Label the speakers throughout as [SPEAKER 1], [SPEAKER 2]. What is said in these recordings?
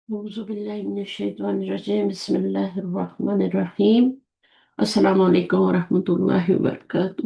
[SPEAKER 1] أعوذ بالله من الشيطان الرجيم بسم الله الرحمن الرحيم السلام عليكم ورحمة الله وبركاته.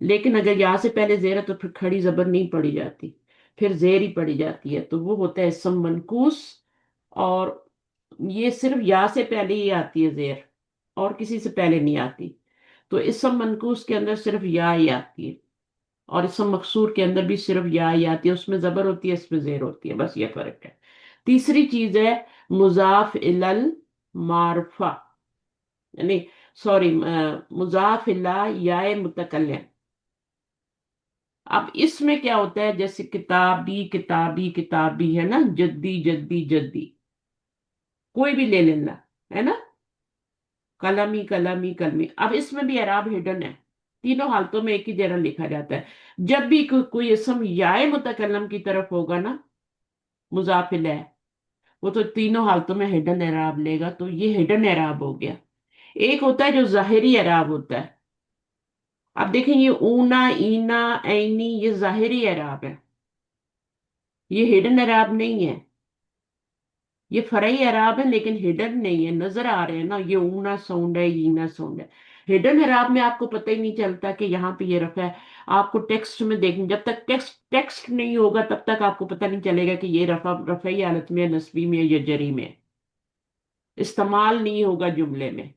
[SPEAKER 1] لیکن اگر یا سے پہلے زیر ہے تو پھر کھڑی زبر نہیں پڑی جاتی، پھر زیر ہی پڑی جاتی ہے، تو وہ ہوتا ہے اسم منقوص. اور یہ صرف یا سے پہلے ہی آتی ہے زیر، اور کسی سے پہلے نہیں آتی. تو اسم منقوص کے اندر صرف یا ہی آتی ہے، اور اسم مکسور کے اندر بھی صرف یا ہی آتی ہے، اس میں زبر ہوتی ہے، اس میں زیر ہوتی ہے، بس یہ فرق ہے. تیسری چیز ہے مضاف الل معرفہ، یعنی سوری، مضاف اللہ یا متکلم. اب اس میں کیا ہوتا ہے، جیسے کتابی کتابی کتابی ہے نا، جدی جدی جدی، کوئی بھی لے لینا، ہے نا، قلمی قلمی قلمی. اب اس میں بھی اعراب ہڈن ہے، تینوں حالتوں میں ایک ہی جگہ لکھا جاتا ہے. جب بھی کوئی اسم یا متکلم کی طرف ہوگا نا، مضاف الیہ، وہ تو تینوں حالتوں میں ہڈن اعراب لے گا، تو یہ ہڈن اعراب ہو گیا. ایک ہوتا ہے جو ظاہری اعراب ہوتا ہے. اب دیکھیں یہ اونا اینا اینی، یہ ظاہری اعراب ہے، یہ ہڈن اعراب نہیں ہے. یہ فرعی اعراب ہے لیکن ہڈن نہیں ہے، نظر آ رہے ہیں نا، یہ اونا ساؤنڈ ہے، اینا ساؤنڈ ہے. ہڈن اعراب میں آپ کو پتہ ہی نہیں چلتا کہ یہاں پہ یہ رفع ہے. آپ کو ٹیکسٹ میں دیکھیں، جب تک ٹیکسٹ نہیں ہوگا تب تک آپ کو پتہ نہیں چلے گا کہ یہ رفعی حالت میں، نصبی میں یا جری میں، استعمال نہیں ہوگا جملے میں.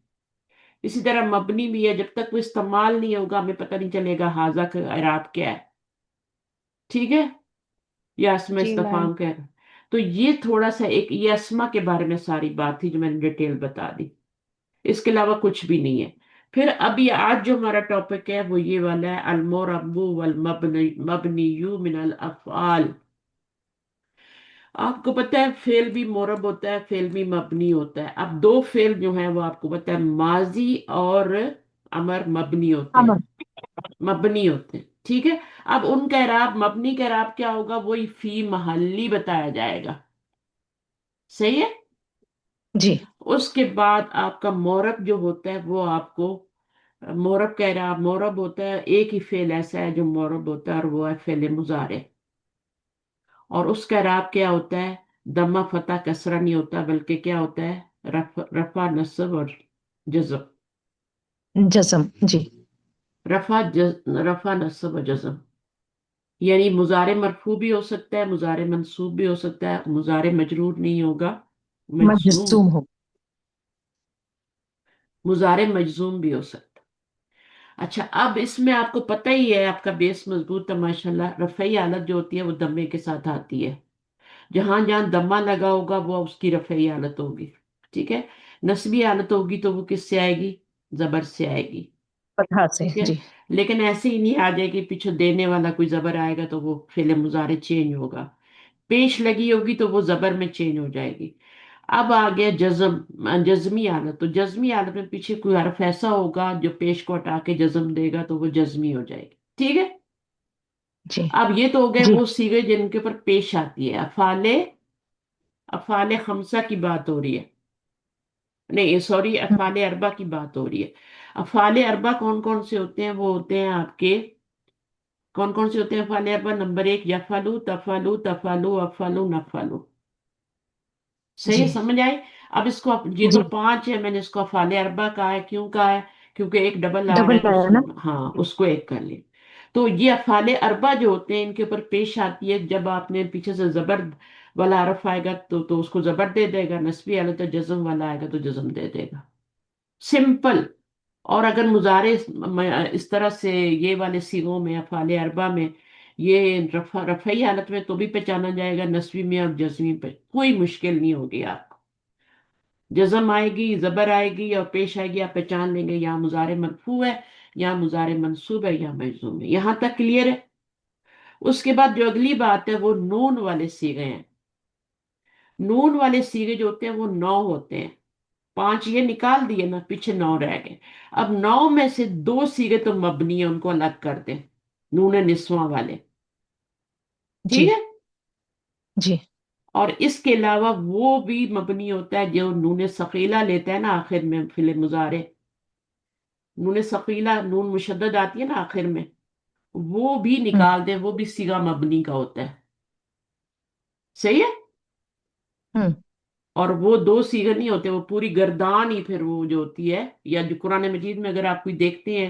[SPEAKER 1] اسی طرح مبنی بھی ہے، جب تک وہ استعمال نہیں ہوگا ہمیں پتہ نہیں چلے گا حاضہ کا اعراب کیا ہے. ٹھیک ہے، یا اسما
[SPEAKER 2] جی میم.
[SPEAKER 1] استفہام کہہ رہا. تو یہ تھوڑا سا ایک، یہ اسما کے بارے میں ساری بات تھی جو میں نے ڈیٹیل بتا دی، اس کے علاوہ کچھ بھی نہیں ہے. پھر ابھی آج جو ہمارا ٹاپک ہے وہ یہ والا ہے، المرب والمبنی مبنی من الافعال. آپ کو پتہ ہے فعل بھی مرب ہوتا ہے، فعل بھی مبنی ہوتا ہے. اب دو فعل جو ہیں وہ آپ کو پتہ ہے، ماضی اور امر مبنی ہوتے ہیں،
[SPEAKER 2] امر.
[SPEAKER 1] مبنی ہوتے ہیں. ٹھیک ہے. اب ان کا اعراب، مبنی کا اعراب کیا ہوگا، وہی فی محلی بتایا جائے گا. صحیح ہے.
[SPEAKER 2] جی.
[SPEAKER 1] اس کے بعد آپ کا مورب جو ہوتا ہے وہ آپ کو، مورب کا اعراب، مورب ہوتا ہے ایک ہی فعل ایسا ہے جو مورب ہوتا ہے، اور وہ ہے فعل مضارع. اور اس کا اعراب کیا ہوتا ہے، دمہ فتح کسرہ نہیں ہوتا، بلکہ کیا ہوتا ہے، رفع نصب اور جزم.
[SPEAKER 2] جزم. جی.
[SPEAKER 1] رفع نصب اور جزم، یعنی مضارع مرفوع بھی ہو سکتا ہے، مضارع منصوب بھی ہو سکتا ہے، مضارع مجرور نہیں ہوگا، مجزوم،
[SPEAKER 2] مجزوم ہو.
[SPEAKER 1] مضارع مجزوم بھی ہو سکتا. اچھا، اب اس میں آپ کو پتہ ہی ہے، آپ کا بیس مضبوط ہے ماشاءاللہ. رفعی حالت جو ہوتی ہے وہ دمے کے ساتھ آتی ہے، جہاں جہاں دمہ لگا ہوگا وہ اس کی رفعی حالت ہوگی. ٹھیک ہے. نصبی حالت ہوگی تو وہ کس سے آئے گی، زبر سے آئے گی.
[SPEAKER 2] فتح سے.
[SPEAKER 1] ٹھیک ہے.
[SPEAKER 2] جی.
[SPEAKER 1] لیکن ایسے ہی نہیں آ جائے گی، پیچھے دینے والا کوئی زبر آئے گا تو وہ فعل مضارع چینج ہوگا، پیش لگی ہوگی تو وہ زبر میں چینج ہو جائے گی. اب آ گیا جزم، جزمی حالت. تو جزمی حالت میں پیچھے کوئی حرف ایسا ہوگا جو پیش کو ہٹا کے جزم دے گا تو وہ جزمی ہو جائے گی. ٹھیک ہے.
[SPEAKER 2] جی.
[SPEAKER 1] اب یہ تو ہو گئے
[SPEAKER 2] جی.
[SPEAKER 1] وہ صیغے جن کے اوپر پیش آتی ہے. افعال، افعال خمسہ کی بات ہو رہی ہے، نہیں سوری، افعال اربع کی بات ہو رہی ہے. افعال اربع کون کون سے ہوتے ہیں، وہ ہوتے ہیں آپ کے، کون کون سے ہوتے ہیں افعال اربع؟ نمبر ایک، یفعلو تفعلو تفعلو افعلو نفعلو. صحیح ہے،
[SPEAKER 2] جی.
[SPEAKER 1] سمجھ آئی؟ اب اس کو یہ تو
[SPEAKER 2] جی.
[SPEAKER 1] پانچ ہے، میں نے اس کو افعال اربع کہا ہے. کیوں کہا ہے؟ کیونکہ ایک ڈبل آ رہا
[SPEAKER 2] ڈبل
[SPEAKER 1] ہے تو
[SPEAKER 2] آیا نا.
[SPEAKER 1] ہاں
[SPEAKER 2] جی.
[SPEAKER 1] اس کو ایک کر لیں. تو یہ افعال اربع جو ہوتے ہیں ان کے اوپر پیش آتی ہے، جب آپ نے پیچھے سے زبر والا حرف آئے گا تو اس کو زبر دے دے گا، نصبی حالت ہے جزم والا آئے گا تو جزم دے دے گا. سمپل. اور اگر مضارع اس طرح سے یہ والے صیغوں میں، افعال اربع میں، یہ رفعی حالت میں تو بھی پہچانا جائے گا، نصبی میں اور جزمی پہ کوئی مشکل نہیں ہوگی. آپ کو جزم آئے گی، زبر آئے گی اور پیش آئے گی، آپ پہچان لیں گے یا مضارع مرفوع ہے یا مضارع منصوب ہے یا مجزوم ہے. یہاں تک کلیئر ہے؟ اس کے بعد جو اگلی بات ہے وہ نون والے صیغے ہیں. نون والے صیغے جو ہوتے ہیں وہ نو ہوتے ہیں. پانچ یہ نکال دیے نا، پیچھے نو رہ گئے. اب نو میں سے دو صیغے تو مبنی ہیں، ان کو الگ کر دیں، نون نسواں والے. ٹھیک
[SPEAKER 2] جی.
[SPEAKER 1] ہے.
[SPEAKER 2] جی.
[SPEAKER 1] اور اس کے علاوہ وہ بھی مبنی ہوتا ہے جو نون ثقیلہ لیتا ہے نا آخر میں فعل مضارع. نون ثقیلہ، نون مشدد آتی ہے نا آخر میں، وہ بھی
[SPEAKER 2] ہوں.
[SPEAKER 1] نکال دیں، وہ بھی صیغہ مبنی کا ہوتا ہے. صحیح ہے.
[SPEAKER 2] ہوں.
[SPEAKER 1] اور وہ دو صیغے نہیں ہوتے، وہ پوری گردان ہی پھر وہ جو ہوتی ہے، یا جو قرآن مجید میں اگر آپ کوئی دیکھتے ہیں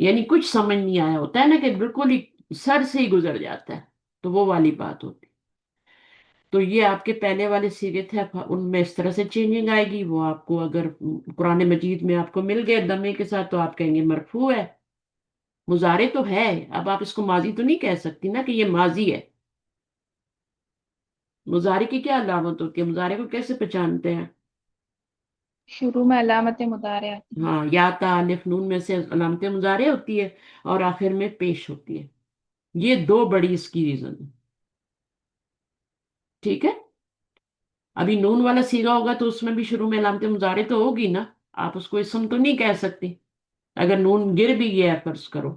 [SPEAKER 1] یعنی کچھ سمجھ نہیں آیا ہوتا ہے نا کہ بالکل ہی سر سے ہی گزر جاتا ہے، تو وہ والی بات ہوتی ہے۔ تو یہ آپ کے پہلے والے سیغے تھے، ان میں اس طرح سے چینجنگ آئے گی، وہ آپ کو اگر قرآن مجید میں آپ کو مل گئے دمے کے ساتھ تو آپ کہیں گے مرفوع ہے۔ مضارع تو ہے، اب آپ اس کو ماضی تو نہیں کہہ سکتی نا کہ یہ ماضی ہے۔ مضارع کی کیا علامت ہوتی ہے؟ مضارع کو کیسے پہچانتے ہیں؟
[SPEAKER 2] شروع میں علامت مضارع آتی
[SPEAKER 1] ہاں، یا تا الف نون میں سے علامت مضارع ہوتی ہے، اور آخر میں پیش ہوتی ہے۔ یہ دو بڑی اس کی ریزن ہے، ٹھیک ہے۔ ابھی نون والا سیگا ہوگا تو اس میں بھی شروع میں علامت مضارع تو ہوگی نا، آپ اس کو اسم تو نہیں کہہ سکتی۔ اگر نون گر بھی گیا ہے، فرض کرو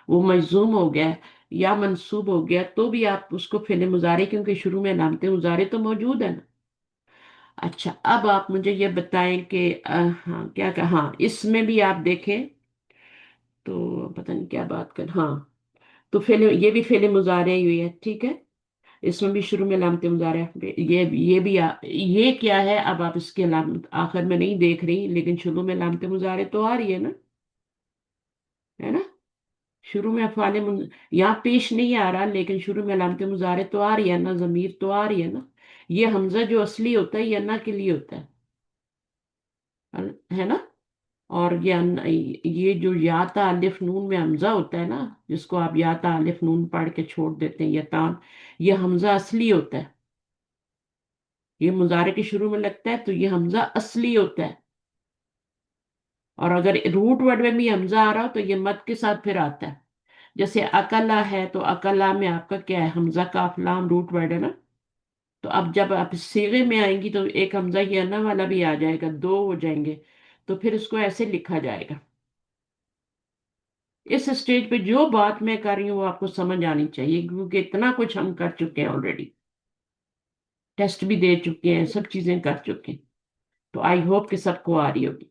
[SPEAKER 1] وہ مجزوم ہو گیا یا منصوب ہو گیا، تو بھی آپ اس کو فعل مضارع، کیونکہ شروع میں علامت مضارع تو موجود ہے نا۔ اچھا، اب آپ مجھے یہ بتائیں کہ ہاں کیا کہا، ہاں اس میں بھی آپ دیکھیں تو پتہ نہیں کیا بات کر، ہاں تو فعل، یہ بھی فعل مضارع ہی ہوئی ہے، ٹھیک ہے۔ اس میں بھی شروع میں علامت مضارع، یہ بھی یہ کیا ہے، اب آپ اس کے علامت آخر میں نہیں دیکھ رہی، لیکن شروع میں علامت مضارع تو آ رہی ہے نا؟ شروع میں یہاں پیش نہیں آ رہا، لیکن شروع میں علامت مضارع تو آ رہی ہے نا، ضمیر تو آ رہی ہے نا۔ یہ حمزہ جو اصلی ہوتا ہے یہ انا کے لیے ہوتا ہے نا؟ اور یہ جو یا تا الف نون میں حمزہ ہوتا ہے نا، جس کو آپ یا تا الف نون پڑھ کے چھوڑ دیتے ہیں، یا تان، یہ حمزہ اصلی ہوتا ہے۔ یہ مضارع کے شروع میں لگتا ہے تو یہ حمزہ اصلی ہوتا ہے۔ اور اگر روٹ ورڈ میں بھی حمزہ آ رہا ہو تو یہ مد کے ساتھ پھر آتا ہے۔ جیسے اکلا ہے تو اکلا میں آپ کا کیا ہے؟ حمزہ کاف لام روٹ ورڈ ہے نا۔ تو اب جب آپ اس صیغے میں آئیں گی تو ایک حمزہ یہ انا والا بھی آ جائے گا، دو ہو جائیں گے، تو پھر اس کو ایسے لکھا جائے گا۔ اس اسٹیج پہ جو بات میں کر رہی ہوں وہ آپ کو سمجھ آنی چاہیے، کیونکہ اتنا کچھ ہم کر چکے ہیں آلریڈی، ٹیسٹ بھی دے چکے ہیں، سب چیزیں کر چکے ہیں، تو آئی ہوپ کہ سب کو آ رہی ہوگی۔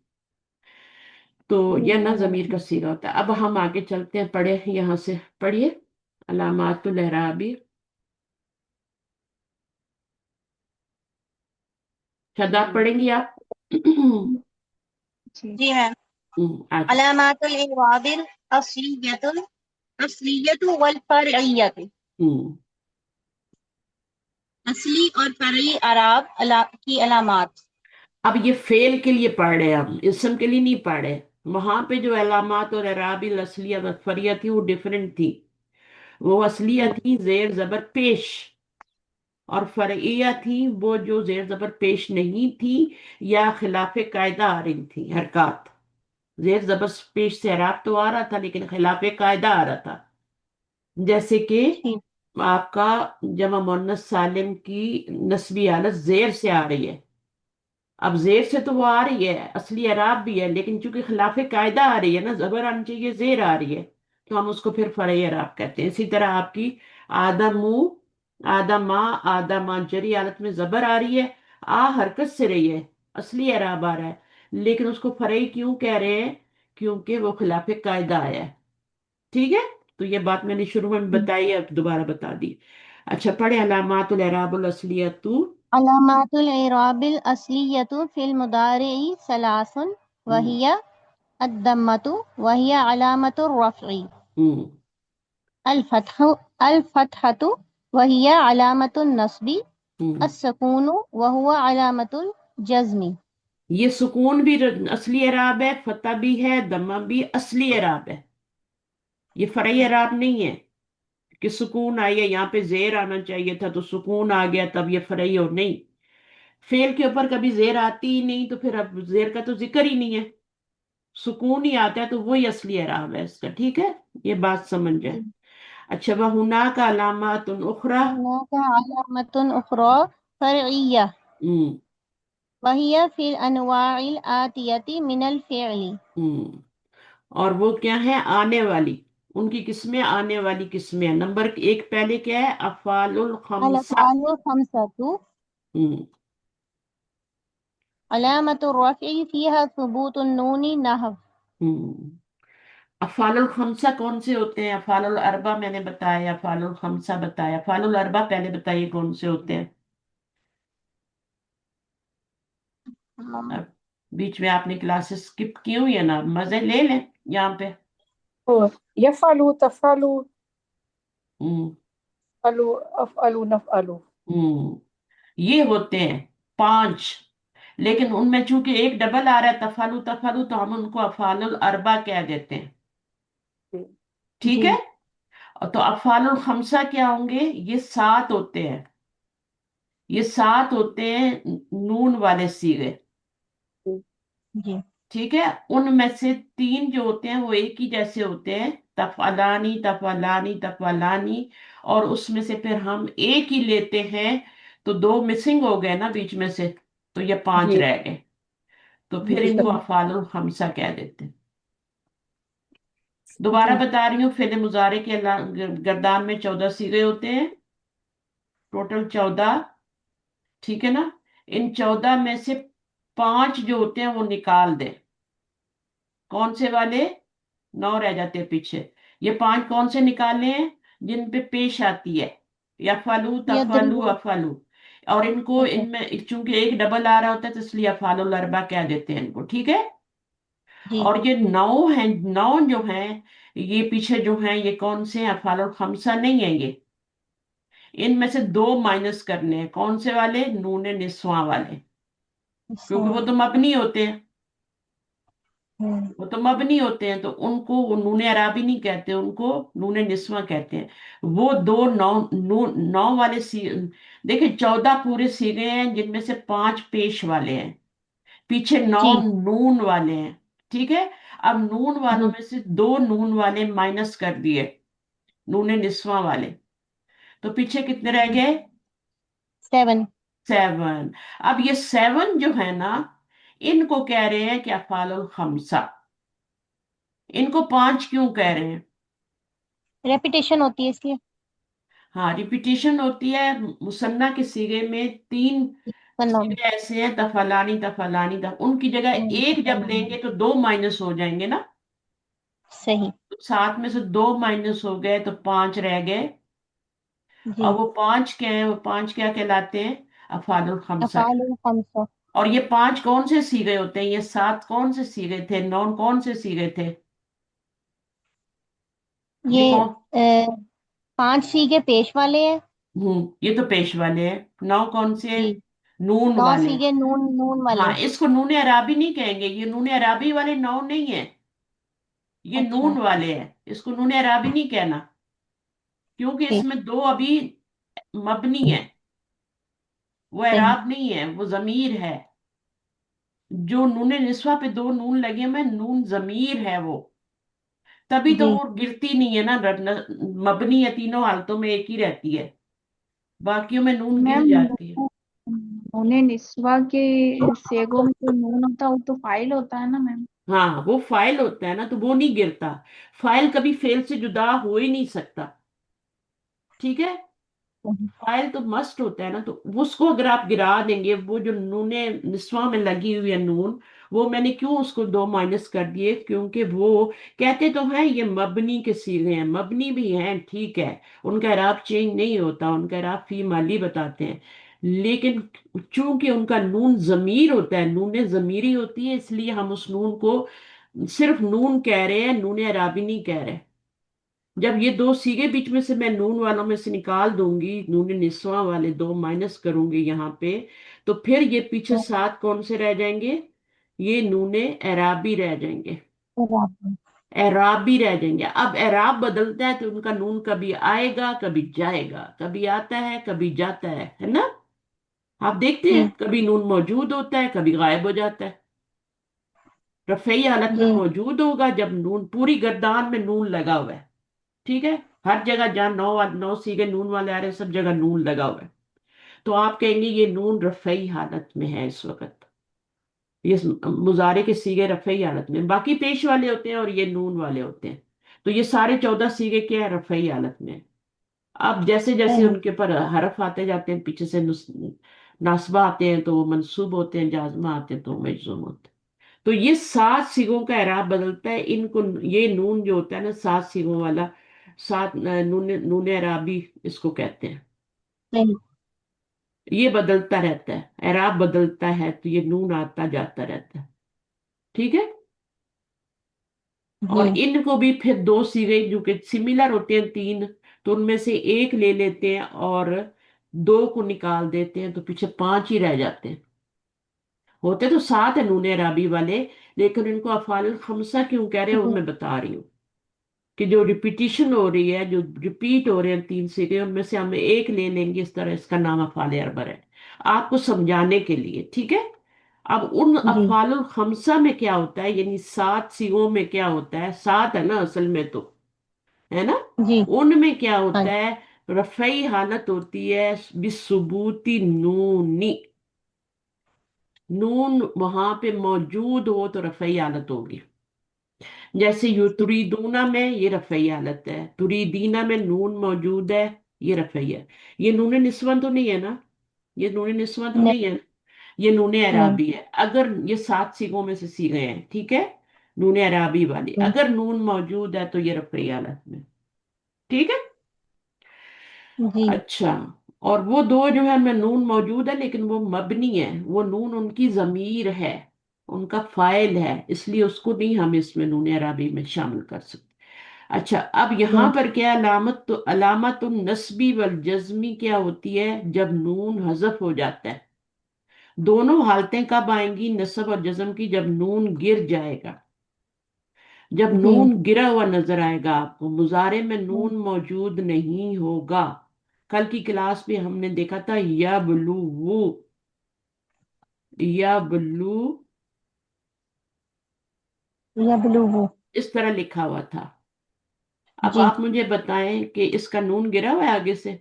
[SPEAKER 1] تو یہ نا ضمیر کا صیغہ ہوتا ہے۔ اب ہم آگے چلتے ہیں، پڑھے یہاں سے، پڑھیے علامات الاعرابی، شاداب پڑھیں گی آپ؟
[SPEAKER 2] جی
[SPEAKER 3] جی میم۔
[SPEAKER 1] آج
[SPEAKER 3] علامات الاعراب الاصلیۃ اصلیۃ والفرعیۃ، اصلی اور فرعی اعراب کی علامات۔
[SPEAKER 1] اب یہ فعل کے لیے پڑھ رہے ہیں، ہم اسم کے لیے نہیں پڑھ رہے۔ وہاں پہ جو علامات اور اعراب الاصلیہ والفرعیہ تھی وہ ڈیفرنٹ تھی۔ وہ اصلیہ تھی زیر زبر پیش، اور فرعیہ تھی وہ جو زیر زبر پیش نہیں تھی یا خلاف قاعدہ آ رہی تھی حرکات۔ زیر زبر پیش سے اعراب تو آ رہا تھا لیکن خلاف قاعدہ آ رہا تھا، جیسے کہ
[SPEAKER 3] ٹھیک
[SPEAKER 1] آپ کا جمع مؤنث سالم کی نسبی حالت زیر سے آ رہی ہے۔ اب زیر سے تو وہ آ رہی ہے، اصلی اعراب بھی ہے، لیکن چونکہ خلاف قاعدہ آ رہی ہے نا، زبر آنی چاہیے، زیر آ رہی ہے، تو ہم اس کو پھر فرعی اعراب کہتے ہیں۔ اسی طرح آپ کی آدم آدم آدم جری حالت میں زبر آ رہی ہے، آ حرکت سے رہی ہے، اصلی اعراب آ رہا ہے، لیکن اس کو فرعی کیوں کہہ رہے ہیں؟ کیونکہ وہ خلاف قاعدہ آیا ہے، ٹھیک ہے۔ تو یہ بات میں نے شروع میں بتائی ہے، اب دوبارہ بتا دی۔ اچھا، پڑھے علامات الاعراب الاصلیۃ۔
[SPEAKER 3] علامات الاعراب الاصلیۃ فی المضارع ثلاث وهي الضمۃ وهي علامۃ الرفع، الفتح الفتحة وهي علامۃ النصب، السکون وهو علامۃ الجزم۔
[SPEAKER 1] یہ سکون بھی اصلی اعراب ہے، فتح بھی ہے، دمہ بھی اصلی اعراب ہے، یہ فرعی اعراب نہیں ہے کہ سکون آئی ہے، یہاں پہ زیر آنا چاہیے تھا تو سکون آ گیا تب یہ فرعی ہو، نہیں۔ فعل کے اوپر کبھی زیر آتی ہی نہیں، تو پھر اب زیر کا تو ذکر ہی نہیں ہے، سکون ہی آتا ہے تو وہی اصلی اعراب ہے اس کا، ٹھیک ہے، یہ بات سمجھ جائے۔ اچھا، وَهُنَاكَ علامات اخرى،
[SPEAKER 3] هناك علامة أخرى فرعية
[SPEAKER 1] ہم،
[SPEAKER 3] وهي في الأنواع الآتية من الفعل،
[SPEAKER 1] ہم، اور وہ کیا ہے؟ آنے والی، ان کی قسمیں آنے والی قسمیں ہیں۔ نمبر ایک پہلے کیا ہے؟ افعال الخمسہ،
[SPEAKER 3] الأفعال الخمسة
[SPEAKER 1] ہم،
[SPEAKER 3] علامة الرفع فيها ثبوت النون نحو
[SPEAKER 1] ہم۔ افعال الخمسہ کون سے ہوتے ہیں؟ افعال الاربع میں نے بتایا، افعال الخمسہ بتایا، افعال الاربع پہلے بتائیے کون سے ہوتے ہیں؟ اب بیچ میں آپ نے کلاسز سکپ کی ہوئی ہے نا، مزے لے لیں یہاں پہ،
[SPEAKER 2] اور یفعلو تفعلو
[SPEAKER 1] ہوں
[SPEAKER 2] فعلو افعلو نفعلو.
[SPEAKER 1] ہوں یہ ہوتے ہیں 5. لیکن ان میں چونکہ ایک ڈبل آ رہا ہے تفالو تفالو، تو ہم ان کو افعال الاربع کہہ دیتے ہیں.
[SPEAKER 2] جی
[SPEAKER 1] ٹھیک
[SPEAKER 3] جی
[SPEAKER 1] ہے. تو افعال الخمسہ کیا ہوں گے؟ یہ 7 ہوتے ہیں. یہ 7 ہوتے ہیں نون والے صیغے.
[SPEAKER 2] جی
[SPEAKER 3] جی
[SPEAKER 1] ٹھیک ہے. ان میں سے 3 جو ہوتے ہیں وہ ایک ہی جیسے ہوتے ہیں، تفعلانی تفعلانی تفعلانی. اور اس میں سے پھر ہم ایک ہی لیتے ہیں، تو 2 مسنگ ہو گئے نا بیچ میں سے، تو یہ 5
[SPEAKER 2] جی
[SPEAKER 1] رہ گئے. تو پھر
[SPEAKER 2] جی
[SPEAKER 1] ان کو
[SPEAKER 2] صحیح.
[SPEAKER 1] افعال الخمسہ کہہ دیتے ہیں.
[SPEAKER 3] جی
[SPEAKER 1] دوبارہ بتا رہی ہوں، فعل مضارع کے گردان میں 14 صیغے ہوتے ہیں، ٹوٹل 14. ٹھیک ہے نا. ان 14 میں سے 5 جو ہوتے ہیں وہ نکال دیں. کون سے والے؟ 9 رہ جاتے ہیں پیچھے. یہ 5 کون سے نکالنے ہیں؟ جن پہ پیش آتی ہے یفعلو تفعلو
[SPEAKER 3] یدربو.
[SPEAKER 1] افعلو. اور ان کو،
[SPEAKER 3] اوکے.
[SPEAKER 1] ان میں چونکہ ایک ڈبل آ رہا ہوتا ہے تو اس لیے افعال الاربع کہہ دیتے ہیں ان کو. ٹھیک ہے.
[SPEAKER 3] جی
[SPEAKER 1] اور یہ 9 ہیں، 9 جو ہیں یہ پیچھے جو ہیں یہ کون سے ہیں؟ افعال الخمسہ نہیں ہیں یہ. ان میں سے 2 مائنس کرنے ہیں. کون سے والے؟ نون نسواں والے، کیونکہ وہ تو مبنی ہوتے ہیں.
[SPEAKER 3] ہوں
[SPEAKER 1] وہ تو مبنی ہوتے ہیں، تو ان کو وہ نون عرابی نہیں کہتے، ان کو نون نسواں کہتے ہیں. وہ 2 9 والے دیکھیں 14 پورے سیغے ہیں جن میں سے 5 پیش والے ہیں، پیچھے 9
[SPEAKER 3] جی
[SPEAKER 1] نون والے ہیں. ٹھیک ہے. اب نون والوں
[SPEAKER 3] جی
[SPEAKER 1] میں سے 2 نون والے مائنس کر دیے، نون نسواں والے، تو پیچھے کتنے رہ گئے؟
[SPEAKER 3] 7.
[SPEAKER 1] 7. اب یہ 7 جو ہے نا، ان کو کہہ رہے ہیں کہ افعال الخمسہ. ان کو 5 کیوں کہہ رہے ہیں؟
[SPEAKER 3] ریپیٹیشن ہوتی ہے اس لیے.
[SPEAKER 1] ہاں ریپیٹیشن ہوتی ہے. مثنیٰ کے صیغے میں 3
[SPEAKER 3] سلام.
[SPEAKER 1] صیغے ایسے ہیں، تفعلانی تفعلانی ان کی جگہ ایک جب لیں گے تو 2 مائنس ہو جائیں گے نا.
[SPEAKER 3] صحیح.
[SPEAKER 1] تو 7 میں سے 2 مائنس ہو گئے تو 5 رہ گئے.
[SPEAKER 3] جی
[SPEAKER 1] اور وہ 5 کیا ہیں؟ وہ 5 کیا کہلاتے ہیں؟ افعال الخمسہ.
[SPEAKER 3] افعال الخمسہ.
[SPEAKER 1] اور یہ 5 کون سے صیغے ہوتے ہیں؟ یہ 7 کون سے صیغے تھے؟ 9 کون سے صیغے تھے؟ یہ
[SPEAKER 3] یہ
[SPEAKER 1] کون؟
[SPEAKER 3] 5 سیگے پیش والے ہیں.
[SPEAKER 1] یہ تو پیش والے ہیں. 9 کون سے ہیں؟
[SPEAKER 3] جی
[SPEAKER 1] نون
[SPEAKER 3] 9
[SPEAKER 1] والے.
[SPEAKER 3] سیگے نون نون
[SPEAKER 1] ہاں
[SPEAKER 3] والے.
[SPEAKER 1] اس کو نون عرابی نہیں کہیں گے، یہ نون عرابی والے 9 نہیں ہیں، یہ
[SPEAKER 3] اچھا.
[SPEAKER 1] نون والے ہیں. اس کو نون عرابی نہیں کہنا، کیونکہ اس
[SPEAKER 3] ٹھیک.
[SPEAKER 1] میں 2 ابھی مبنی ہیں، وہ
[SPEAKER 3] صحیح.
[SPEAKER 1] اعراب نہیں ہے، وہ ضمیر ہے. جو نون نسوہ پہ 2 نون لگے میں نون ضمیر ہے وہ، تبھی تو
[SPEAKER 3] جی
[SPEAKER 1] وہ گرتی نہیں ہے نا. مبنی ہے تینوں حالتوں میں ایک ہی رہتی ہے، باقیوں میں نون گر
[SPEAKER 2] میم
[SPEAKER 1] جاتی ہے.
[SPEAKER 2] نون نسواں کے سیگوں میں جو نون ہوتا ہے وہ تو فائل ہوتا ہے نا میم.
[SPEAKER 1] ہاں وہ فائل ہوتا ہے نا، تو وہ نہیں گرتا. فائل کبھی فعل سے جدا ہو ہی نہیں سکتا. ٹھیک ہے. فائل تو مسٹ ہوتا ہے نا، تو اس کو اگر آپ گرا دیں گے، وہ جو نون نسواں میں لگی ہوئی ہے نون، وہ میں نے کیوں اس کو 2 مائنس کر دیے؟ کیونکہ وہ کہتے تو ہیں یہ مبنی کے صیغے ہیں، مبنی بھی ہیں ٹھیک ہے، ان کا اعراب چینج نہیں ہوتا، ان کا اعراب فی مالی بتاتے ہیں. لیکن چونکہ ان کا نون ضمیر ہوتا ہے، نون ضمیری ہوتی ہے، اس لیے ہم اس نون کو صرف نون کہہ رہے ہیں، نون عرابی نہیں کہہ رہے. جب یہ 2 سیگے بیچ میں سے میں نون والوں میں سے نکال دوں گی، نون نسواں والے 2 مائنس کروں گی یہاں پہ، تو پھر یہ پیچھے 7 کون سے رہ جائیں گے؟ یہ نون اعرابی رہ جائیں گے، اعرابی رہ جائیں گے. اب اعراب بدلتا ہے تو ان کا نون کبھی آئے گا کبھی جائے گا، کبھی آتا ہے کبھی جاتا ہے نا. آپ دیکھتے
[SPEAKER 3] جی
[SPEAKER 1] ہیں کبھی نون موجود ہوتا ہے کبھی غائب ہو جاتا ہے. رفعی حالت میں
[SPEAKER 3] جی
[SPEAKER 1] موجود ہوگا جب نون پوری گردان میں نون لگا ہوا ہے. ٹھیک ہے. ہر جگہ جہاں 9 سیگے نون والے آ رہے ہیں سب جگہ نون لگا ہوا ہے، تو آپ کہیں گے یہ نون رفعی حالت میں ہے اس وقت. یہ مضارع کے سیگے رفعی حالت میں، باقی پیش والے ہوتے ہیں اور یہ نون والے ہوتے ہیں. تو یہ سارے 14 سیگے کیا ہے؟ رفعی حالت میں. اب جیسے جیسے
[SPEAKER 3] صحیح.
[SPEAKER 1] ان کے پر حرف آتے جاتے ہیں، پیچھے سے ناصبہ آتے ہیں تو وہ منصوب ہوتے ہیں، جازمہ آتے ہیں تو وہ مجزوم ہوتے ہیں. تو یہ 7 سیگوں کا اعراب بدلتا ہے. ان کو یہ نون جو ہوتا ہے نا 7 سیگوں والا، 7 نون اعرابی اس کو کہتے ہیں.
[SPEAKER 3] صحیح.
[SPEAKER 1] یہ بدلتا رہتا ہے، اعراب بدلتا ہے تو یہ نون آتا جاتا رہتا ہے. ٹھیک ہے.
[SPEAKER 2] جی
[SPEAKER 1] اور ان کو بھی پھر دو سیغے جو کہ سملر ہوتے ہیں تین، تو ان میں سے ایک لے لیتے ہیں اور دو کو نکال دیتے ہیں، تو پیچھے پانچ ہی رہ جاتے ہیں۔ ہوتے تو سات ہیں نون عرابی والے، لیکن ان کو افعال الخمسہ کیوں کہہ رہے ہیں وہ
[SPEAKER 2] جی
[SPEAKER 1] میں بتا رہی ہوں، کہ جو ریپیٹیشن ہو رہی ہے، جو ریپیٹ ہو رہے ہیں تین سیغے، ان میں سے ہم ایک لے لیں گے، اس طرح اس کا نام افعال اربع ہے، آپ کو سمجھانے کے لیے، ٹھیک ہے۔ اب ان
[SPEAKER 2] جی
[SPEAKER 1] افعال الخمسہ میں کیا ہوتا ہے، یعنی سات سیغوں میں کیا ہوتا ہے، سات ہے نا اصل میں تو، ہے نا،
[SPEAKER 2] جی
[SPEAKER 1] ان میں کیا
[SPEAKER 2] ہاں
[SPEAKER 1] ہوتا ہے، رفعی حالت ہوتی ہے بثبوتی نونی، نون وہاں پہ موجود ہو تو رفعی حالت ہوگی۔ جیسے یو
[SPEAKER 2] جی
[SPEAKER 1] تریدونا میں یہ رفعی حالت ہے، تریدینا میں نون موجود ہے، یہ رفعی ہے۔ یہ نون نسواں تو نہیں ہے نا، یہ نون نسواں تو نہیں
[SPEAKER 2] نہیں
[SPEAKER 1] ہے، یہ نون
[SPEAKER 2] نہیں
[SPEAKER 1] اعرابی ہے۔ اگر یہ سات سیغوں میں سے سیغے ہیں، ٹھیک ہے، نون اعرابی والی،
[SPEAKER 2] جی
[SPEAKER 1] اگر نون موجود ہے تو یہ رفعی حالت میں، ٹھیک ہے۔
[SPEAKER 2] جی
[SPEAKER 1] اچھا، اور وہ دو جو ہے میں نون موجود ہے لیکن وہ مبنی ہے، وہ نون ان کی ضمیر ہے، ان کا فاعل ہے، اس لیے اس کو نہیں ہم اس میں نون عربی میں شامل کر سکتے۔ اچھا، اب
[SPEAKER 2] جی
[SPEAKER 1] یہاں پر کیا علامت، تو علامت النصبی والجزمی کیا ہوتی ہے، جب نون حذف ہو جاتا ہے۔ دونوں حالتیں کب آئیں گی نصب اور جزم کی، جب نون گر جائے گا، جب
[SPEAKER 2] جی
[SPEAKER 1] نون گرا ہوا نظر آئے گا آپ کو، مضارع میں نون موجود نہیں ہوگا۔ کل کی کلاس میں ہم نے دیکھا تھا یا بلو، یا بلو
[SPEAKER 2] یا بلوغ
[SPEAKER 1] اس طرح لکھا ہوا تھا۔ اب
[SPEAKER 2] جی
[SPEAKER 1] آپ مجھے بتائیں کہ اس کا نون گرا ہوا ہے آگے سے؟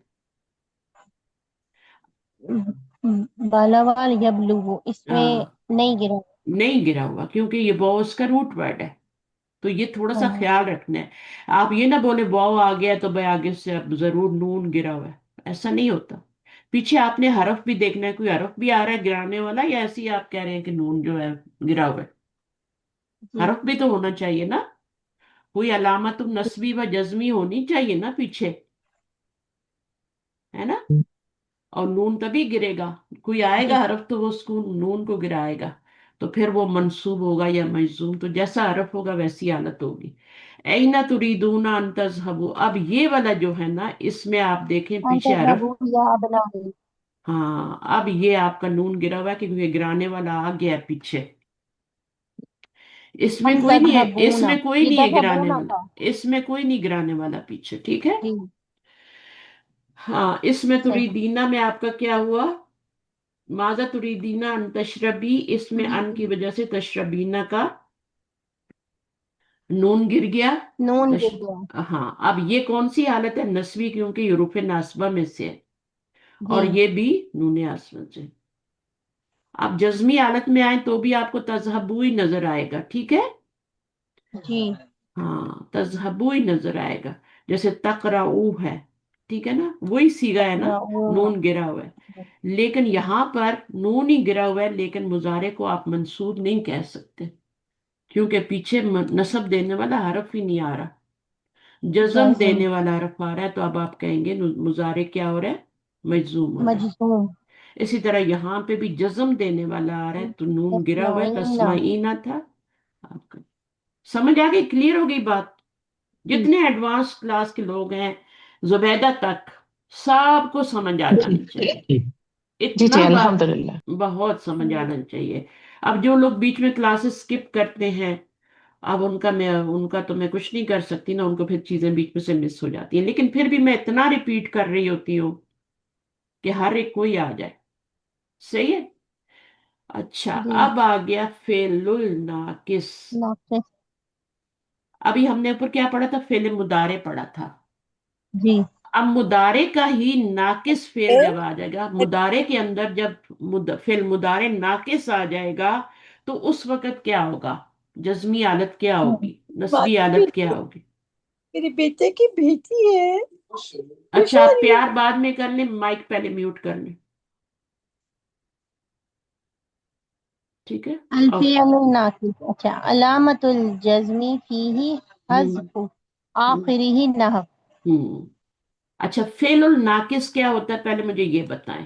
[SPEAKER 2] بالوال یا بلوغ اس میں
[SPEAKER 1] ہاں،
[SPEAKER 2] نہیں گرا۔
[SPEAKER 1] نہیں گرا ہوا کیونکہ یہ واو اس کا روٹ ورڈ ہے، تو یہ تھوڑا سا
[SPEAKER 2] ہاں
[SPEAKER 1] خیال رکھنا ہے۔ آپ یہ نہ بولے واو آ گیا تو بھائی آگے سے اب ضرور نون گرا ہوا ہے، ایسا نہیں ہوتا۔ پیچھے آپ نے حرف بھی دیکھنا ہے، کوئی حرف بھی آ رہا ہے گرانے والا، یا ایسے ہی آپ کہہ رہے ہیں کہ نون جو ہے گرا ہوا ہے؟
[SPEAKER 2] جی
[SPEAKER 1] حرف بھی تو ہونا چاہیے نا، کوئی علامت
[SPEAKER 2] جی
[SPEAKER 1] نصبی و جزمی ہونی چاہیے نا پیچھے، ہے نا، اور نون تبھی گرے گا، کوئی آئے
[SPEAKER 2] جی
[SPEAKER 1] گا حرف تو وہ اس کو نون کو گرائے گا، تو پھر وہ منصوب ہوگا یا مجزوم، تو جیسا حرف ہوگا ویسی حالت ہوگی۔ اینا تریدون ان تذهبوا، اب یہ والا جو ہے نا، اس میں آپ دیکھیں
[SPEAKER 2] انت
[SPEAKER 1] پیچھے حرف،
[SPEAKER 2] ابو یا ابنائی
[SPEAKER 1] ہاں اب یہ آپ کا نون گرا ہوا ہے کیونکہ یہ گرانے والا آ گیا ہے پیچھے، اس میں
[SPEAKER 2] ہم
[SPEAKER 1] کوئی نہیں ہے، اس
[SPEAKER 2] تذهبون
[SPEAKER 1] میں کوئی
[SPEAKER 2] یہ
[SPEAKER 1] نہیں ہے گرانے
[SPEAKER 2] تذهبون
[SPEAKER 1] والا،
[SPEAKER 2] تھا
[SPEAKER 1] اس میں کوئی نہیں گرانے والا پیچھے، ٹھیک ہے۔
[SPEAKER 2] جی
[SPEAKER 1] ہاں، اس میں
[SPEAKER 2] صحیح
[SPEAKER 1] تریدینا میں آپ کا کیا ہوا، ماذا تریدینا ان تشربی، اس میں ان کی وجہ سے تشربینا کا نون گر گیا۔
[SPEAKER 2] نون
[SPEAKER 1] تش...
[SPEAKER 2] گر گیا
[SPEAKER 1] ہاں، اب یہ کون سی حالت ہے، نسبی، کیونکہ یہ حروف ناصبہ میں سے ہے،
[SPEAKER 2] جی
[SPEAKER 1] اور یہ بھی نون آسمہ سے۔ آپ جزمی حالت میں آئیں تو بھی آپ کو تذہبو ہی نظر آئے گا، ٹھیک ہے،
[SPEAKER 2] جی
[SPEAKER 1] ہاں تذہبو ہی نظر آئے گا، جیسے تقرؤ ہے، ٹھیک ہے نا، وہی سیگا ہے نا،
[SPEAKER 2] تقرؤون
[SPEAKER 1] نون گرا ہوا ہے۔ لیکن یہاں پر نون ہی گرا ہوا ہے، لیکن مضارع کو آپ منصوب نہیں کہہ سکتے کیونکہ پیچھے نصب دینے والا حرف ہی نہیں آ رہا، جزم
[SPEAKER 2] جازم
[SPEAKER 1] دینے والا حرف آ رہا ہے، تو اب آپ کہیں گے مضارع کیا ہو رہا ہے، مجزوم ہو رہا ہے۔
[SPEAKER 2] مجزوم
[SPEAKER 1] اسی طرح یہاں پہ بھی جزم دینے والا آ رہا ہے، تو نون گرا ہوا ہے،
[SPEAKER 2] تسمعین
[SPEAKER 1] تسمعینہ تھا آپ کا۔ سمجھ آ گئی، کلیئر ہو گئی بات؟
[SPEAKER 2] جی
[SPEAKER 1] جتنے ایڈوانس کلاس کے لوگ ہیں زبیدہ تک، سب کو سمجھ آ
[SPEAKER 4] جی
[SPEAKER 1] جانی چاہیے،
[SPEAKER 4] جی
[SPEAKER 1] اتنا
[SPEAKER 4] جی الحمد للہ
[SPEAKER 1] بہت سمجھ آنا چاہیے۔ اب جو لوگ بیچ میں کلاسز سکپ کرتے ہیں، اب ان کا تو میں کچھ نہیں کر سکتی نا، ان کو پھر چیزیں بیچ میں سے مس ہو جاتی ہیں، لیکن پھر بھی میں اتنا ریپیٹ کر رہی ہوتی ہوں کہ ہر ایک کوئی آ جائے، صحیح ہے۔ اچھا،
[SPEAKER 2] جی
[SPEAKER 1] اب آ گیا فعل الناقص۔
[SPEAKER 2] ناقص
[SPEAKER 1] ابھی ہم نے اوپر کیا پڑھا تھا، فعل مضارع پڑھا تھا،
[SPEAKER 2] جی
[SPEAKER 1] اب مضارع کا ہی ناقص فعل جب آ جائے گا، مضارع کے اندر جب فعل مضارع ناقص آ جائے گا تو اس وقت کیا ہوگا، جزمی حالت کیا ہوگی، نسبی حالت کیا ہوگی؟
[SPEAKER 5] میرے بیٹے کی بیٹی ہے
[SPEAKER 1] اچھا، آپ
[SPEAKER 5] خوشحالی
[SPEAKER 1] پیار بعد میں کر لیں، مائک پہلے میوٹ کر لیں، ٹھیک ہے، اوکے۔
[SPEAKER 2] الفعل الناقص اچھا علامت الجزم فیہ
[SPEAKER 1] ہوں
[SPEAKER 2] حذف
[SPEAKER 1] ہوں
[SPEAKER 2] آخرہ نحو
[SPEAKER 1] ہوں اچھا، فعل الناقص کیا ہوتا ہے، پہلے مجھے یہ بتائیں،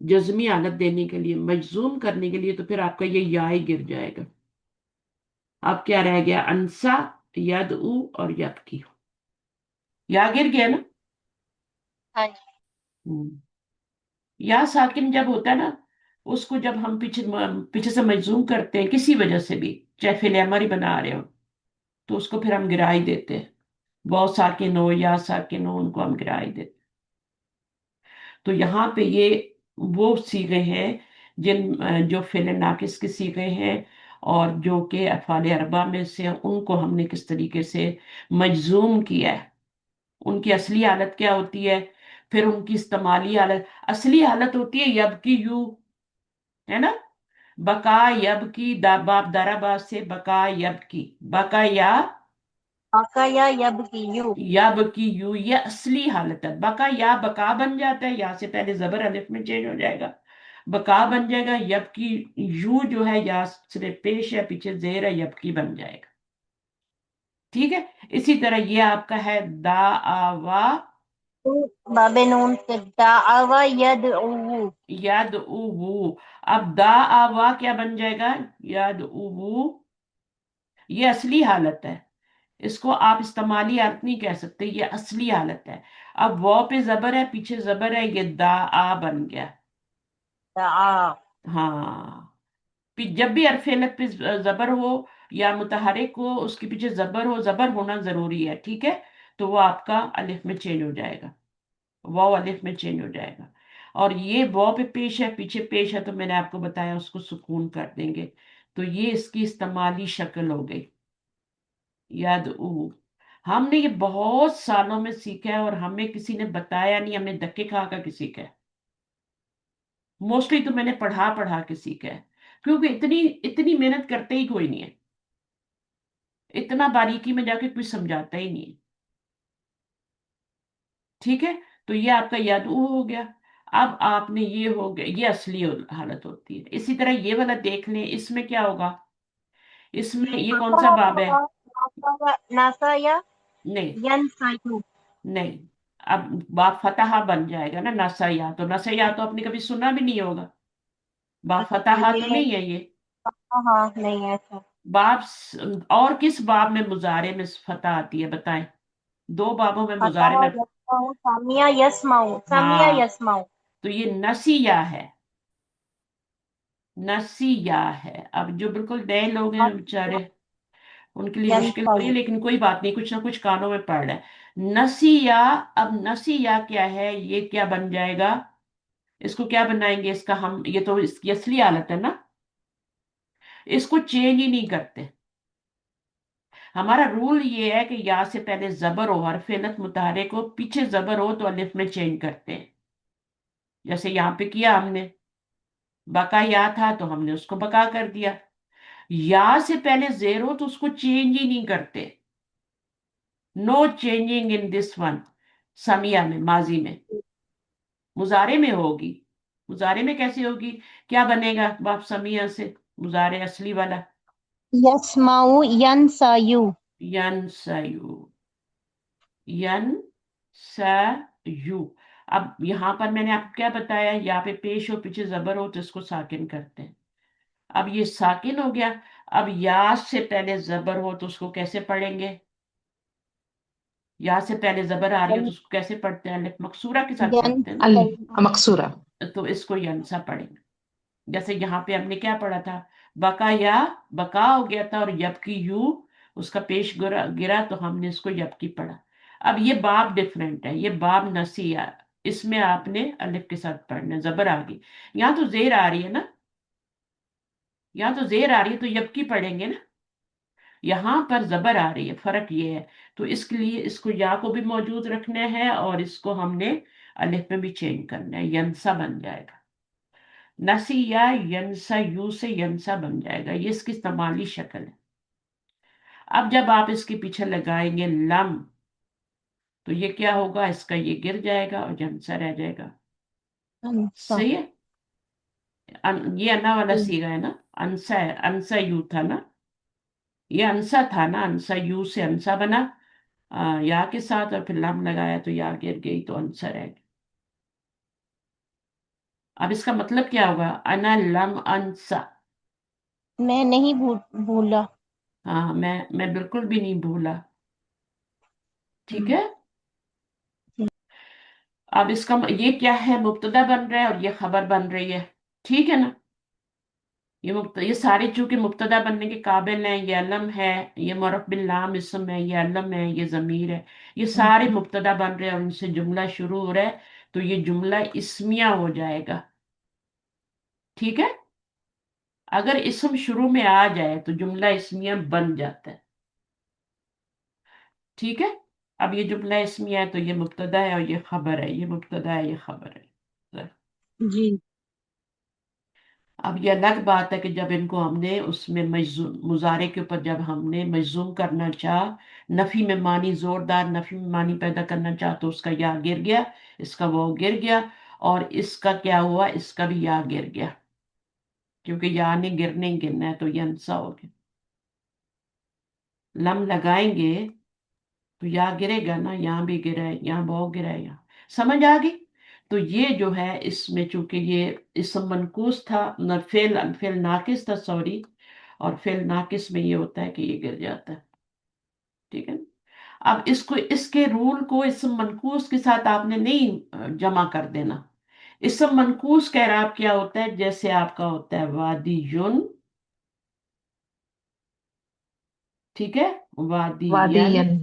[SPEAKER 1] جزمی حالت دینے کے لیے، مجزوم کرنے کے لیے، تو پھر آپ کا یہ یا ہی گر جائے گا. اب کیا رہ گیا؟ انسا، یدعو اور یبکی. یا گر گیا نا.
[SPEAKER 5] ہاں جی.
[SPEAKER 1] ہم۔ یا ساکن جب ہوتا ہے نا، اس کو جب ہم پیچھے پیچھے سے مجزوم کرتے ہیں کسی وجہ سے بھی، چاہے فعل امر ہی بنا رہے ہو، تو اس کو پھر ہم گرا ہی دیتے ہیں. واو ساکن ہو یا ساکن ہو، ان کو ہم گرا ہی دیتے. تو یہاں پہ یہ وہ صیغے ہیں جو فعل ناقص کے صیغے ہیں، اور جو کہ افعال اربع میں سے ہیں، ان کو ہم نے کس طریقے سے مجزوم کیا ہے. ان کی اصلی حالت کیا ہوتی ہے؟ پھر ان کی استعمالی حالت، اصلی حالت ہوتی ہے یب کی یو، ہے نا. بقا یب کی، باب دربا سے بقا یب کی، بقا یا
[SPEAKER 5] آقا یا یبغیو.
[SPEAKER 1] یب کی یو، یہ اصلی حالت ہے. بقا یا بقا بن جاتا ہے، یا سے پہلے زبر الف میں چینج ہو جائے گا، بقا بن جائے گا. یب کی یو جو ہے، یا سے پیش ہے، پیچھے زیر ہے، یب کی بن جائے گا. ٹھیک ہے. اسی طرح یہ آپ کا ہے دا آوا
[SPEAKER 5] باب نون سے دعوا یدعو.
[SPEAKER 1] ید او. اب دا آوا کیا بن جائے گا؟ ید او. یہ اصلی حالت ہے، اس کو آپ استعمالی حالت نہیں کہہ سکتے، یہ اصلی حالت ہے. اب وہ پہ زبر ہے، پیچھے زبر ہے، یہ دا آ بن گیا.
[SPEAKER 5] دعا.
[SPEAKER 1] ہاں. جب بھی حرف علت پہ زبر ہو یا متحرک ہو، اس کے پیچھے زبر ہو، زبر ہونا ضروری ہے. ٹھیک ہے. تو وہ آپ کا الف میں چینج ہو جائے گا، واو الف میں چینج ہو جائے گا. اور یہ واو پہ پیش ہے، پیچھے پیش ہے، تو میں نے آپ کو بتایا اس کو سکون کر دیں گے. تو یہ اس کی استعمالی شکل ہو گئی یاد او. ہم نے یہ بہت سالوں میں سیکھا ہے، اور ہمیں کسی نے بتایا نہیں، ہم نے دھکے کھا کر کے سیکھا ہے. موسٹلی تو میں نے پڑھا پڑھا کے سیکھا ہے، کیونکہ اتنی محنت کرتے ہی کوئی نہیں ہے، اتنا باریکی میں جا کے کوئی سمجھاتا ہی نہیں ہے. ٹھیک ہے. تو یہ آپ کا یادو ہو گیا. اب آپ نے یہ ہو گیا، یہ اصلی حالت ہوتی ہے. اسی طرح یہ والا دیکھ لیں، اس میں کیا ہوگا؟ اس میں یہ کون سا باب ہے؟
[SPEAKER 5] ناسا یا
[SPEAKER 1] نہیں
[SPEAKER 5] ینسایو.
[SPEAKER 1] نہیں. اب باب فتح بن جائے گا نا، نسیا. تو نسیا تو آپ نے کبھی سنا بھی نہیں ہوگا، باب فتح تو
[SPEAKER 5] یہ
[SPEAKER 1] نہیں ہے یہ.
[SPEAKER 5] ہاں نہیں ہے ایسا.
[SPEAKER 1] باب اور کس باب میں مضارع میں فتح آتی ہے بتائیں؟ دو بابوں میں
[SPEAKER 5] فتح
[SPEAKER 1] مضارع میں.
[SPEAKER 5] یسمعو سامیا یسمعو سامیا
[SPEAKER 1] ہاں.
[SPEAKER 5] یسمعو.
[SPEAKER 1] تو یہ نسیہ ہے، نسیہ ہے. اب جو بالکل نئے لوگ ہیں بیچارے، ان کے لیے مشکل ہو رہی ہے،
[SPEAKER 5] ینسایو.
[SPEAKER 1] لیکن کوئی بات نہیں، کچھ نہ کچھ کانوں میں پڑ رہا ہے. نسیہ. اب نسیہ کیا ہے؟ یہ کیا بن جائے گا؟ اس کو کیا بنائیں گے؟ اس کا ہم، یہ تو اس کی اصلی حالت ہے نا، اس کو چینج ہی نہیں کرتے. ہمارا رول یہ ہے کہ یا سے پہلے زبر ہو، حرف علت متحرک ہو، پیچھے زبر ہو تو الف میں چینج کرتے ہیں. جیسے یہاں پہ کیا ہم نے، بقا یا تھا تو ہم نے اس کو بقا کر دیا. یا سے پہلے زیر ہو تو اس کو چینج ہی نہیں کرتے. No changing in this one. سمیہ میں، ماضی میں. مضارع میں ہوگی. مضارع میں کیسی ہوگی؟ کیا بنے گا باب سمیہ سے مضارع اصلی والا؟
[SPEAKER 5] یسمعو ینسایو.
[SPEAKER 1] ینسیو. ینسیو. اب یہاں پر میں نے آپ کو کیا بتایا؟ یا پہ پیش ہو، پیچھے زبر ہو، تو اس کو ساکن کرتے ہیں. اب یہ ساکن ہو گیا. اب یا سے پہلے زبر ہو تو اس کو کیسے پڑھیں گے؟ یا سے پہلے زبر آ رہی ہو تو اس کو کیسے پڑھتے ہیں؟ الف مقصورہ کے ساتھ پڑھتے ہیں نا.
[SPEAKER 4] مقصورہ.
[SPEAKER 1] تو اس کو ینسا پڑھیں گے. جیسے یہاں پہ ہم نے کیا پڑھا تھا؟ بقا یا بقا ہو گیا تھا، اور یب کی یو اس کا پیش گرا تو ہم نے اس کو یب کی پڑھا. اب یہ باب ڈفرینٹ ہے، یہ باب نسیہ، اس میں آپ نے الف کے ساتھ پڑھنا، زبر آ گئی. یہاں تو زیر آ رہی ہے نا، یہاں تو زیر آ رہی ہے تو یب کی پڑھیں گے نا. یہاں پر زبر آ رہی ہے، فرق یہ ہے. تو اس کے لیے اس کو یا کو بھی موجود رکھنا ہے، اور اس کو ہم نے الف میں بھی چینج کرنا ہے، ینسا بن جائے گا. نسی یا ینسا، یو سے ینسا بن جائے گا. یہ اس کی استعمالی شکل ہے. اب جب آپ اس کے پیچھے لگائیں گے لم، تو یہ کیا ہوگا؟ اس کا یہ گر جائے گا اور ینسا رہ جائے گا.
[SPEAKER 5] انسا.
[SPEAKER 1] صحیح ہے. یہ انا والا سیگا ہے نا، انسا ہے، انسا یو تھا نا، یہ انسا تھا نا، انسا یو سے انسا بنا یا کے ساتھ، اور پھر لم لگایا تو یا گر گئی تو انسا رہ گئی. اب اس کا مطلب کیا ہوگا؟ انا لم انسا.
[SPEAKER 5] میں نہیں بھولا.
[SPEAKER 1] ہاں میں بالکل بھی نہیں بھولا. ٹھیک ہے. اب اس کا یہ کیا ہے؟ مبتدا بن رہا ہے اور یہ خبر بن رہی ہے. ٹھیک ہے نا. یہ سارے چونکہ مبتدا بننے کے قابل ہیں. یہ علم ہے، یہ معرف باللام اسم ہے، یہ علم ہے، یہ ضمیر ہے. یہ سارے مبتدا بن رہے ہیں اور ان سے جملہ شروع ہو رہا ہے، تو یہ جملہ اسمیہ ہو جائے گا. ٹھیک ہے. اگر اسم شروع میں آ جائے تو جملہ اسمیہ بن جاتا ہے. ٹھیک ہے. اب یہ جملہ اسمیہ ہے تو یہ مبتدا ہے اور یہ خبر ہے. یہ مبتدا ہے، یہ خبر ہے.
[SPEAKER 3] جی.
[SPEAKER 1] اب یہ الگ بات ہے کہ جب ان کو ہم نے اس میں مضارع کے اوپر جب ہم نے مجزوم کرنا چاہ، نفی میں معنی، زوردار نفی میں معنی پیدا کرنا چاہ، تو اس کا یا گر گیا، اس کا وہ گر گیا، اور اس کا کیا ہوا؟ اس کا بھی یا گر گیا، کیونکہ یا نے گرنے گرنا ہے تو یہ انسا ہو گیا. لم لگائیں گے تو یا گرے گا نا. یہاں بھی گرا ہے، یہاں بہت گرا ہے. یہاں سمجھ آ گئی. تو یہ جو ہے اس میں چونکہ یہ اسم منقوص تھا، فعل ناقص تھا، سوری، اور فعل ناقص میں یہ ہوتا ہے کہ یہ گر جاتا ہے. ٹھیک ہے. اب اس کے رول کو اسم منقوص کے ساتھ آپ نے نہیں جمع کر دینا. اسم منقوص کا اعراب کیا ہوتا ہے؟ جیسے آپ کا ہوتا ہے وادی یون. ٹھیک ہے. وادی ین،
[SPEAKER 4] وادین.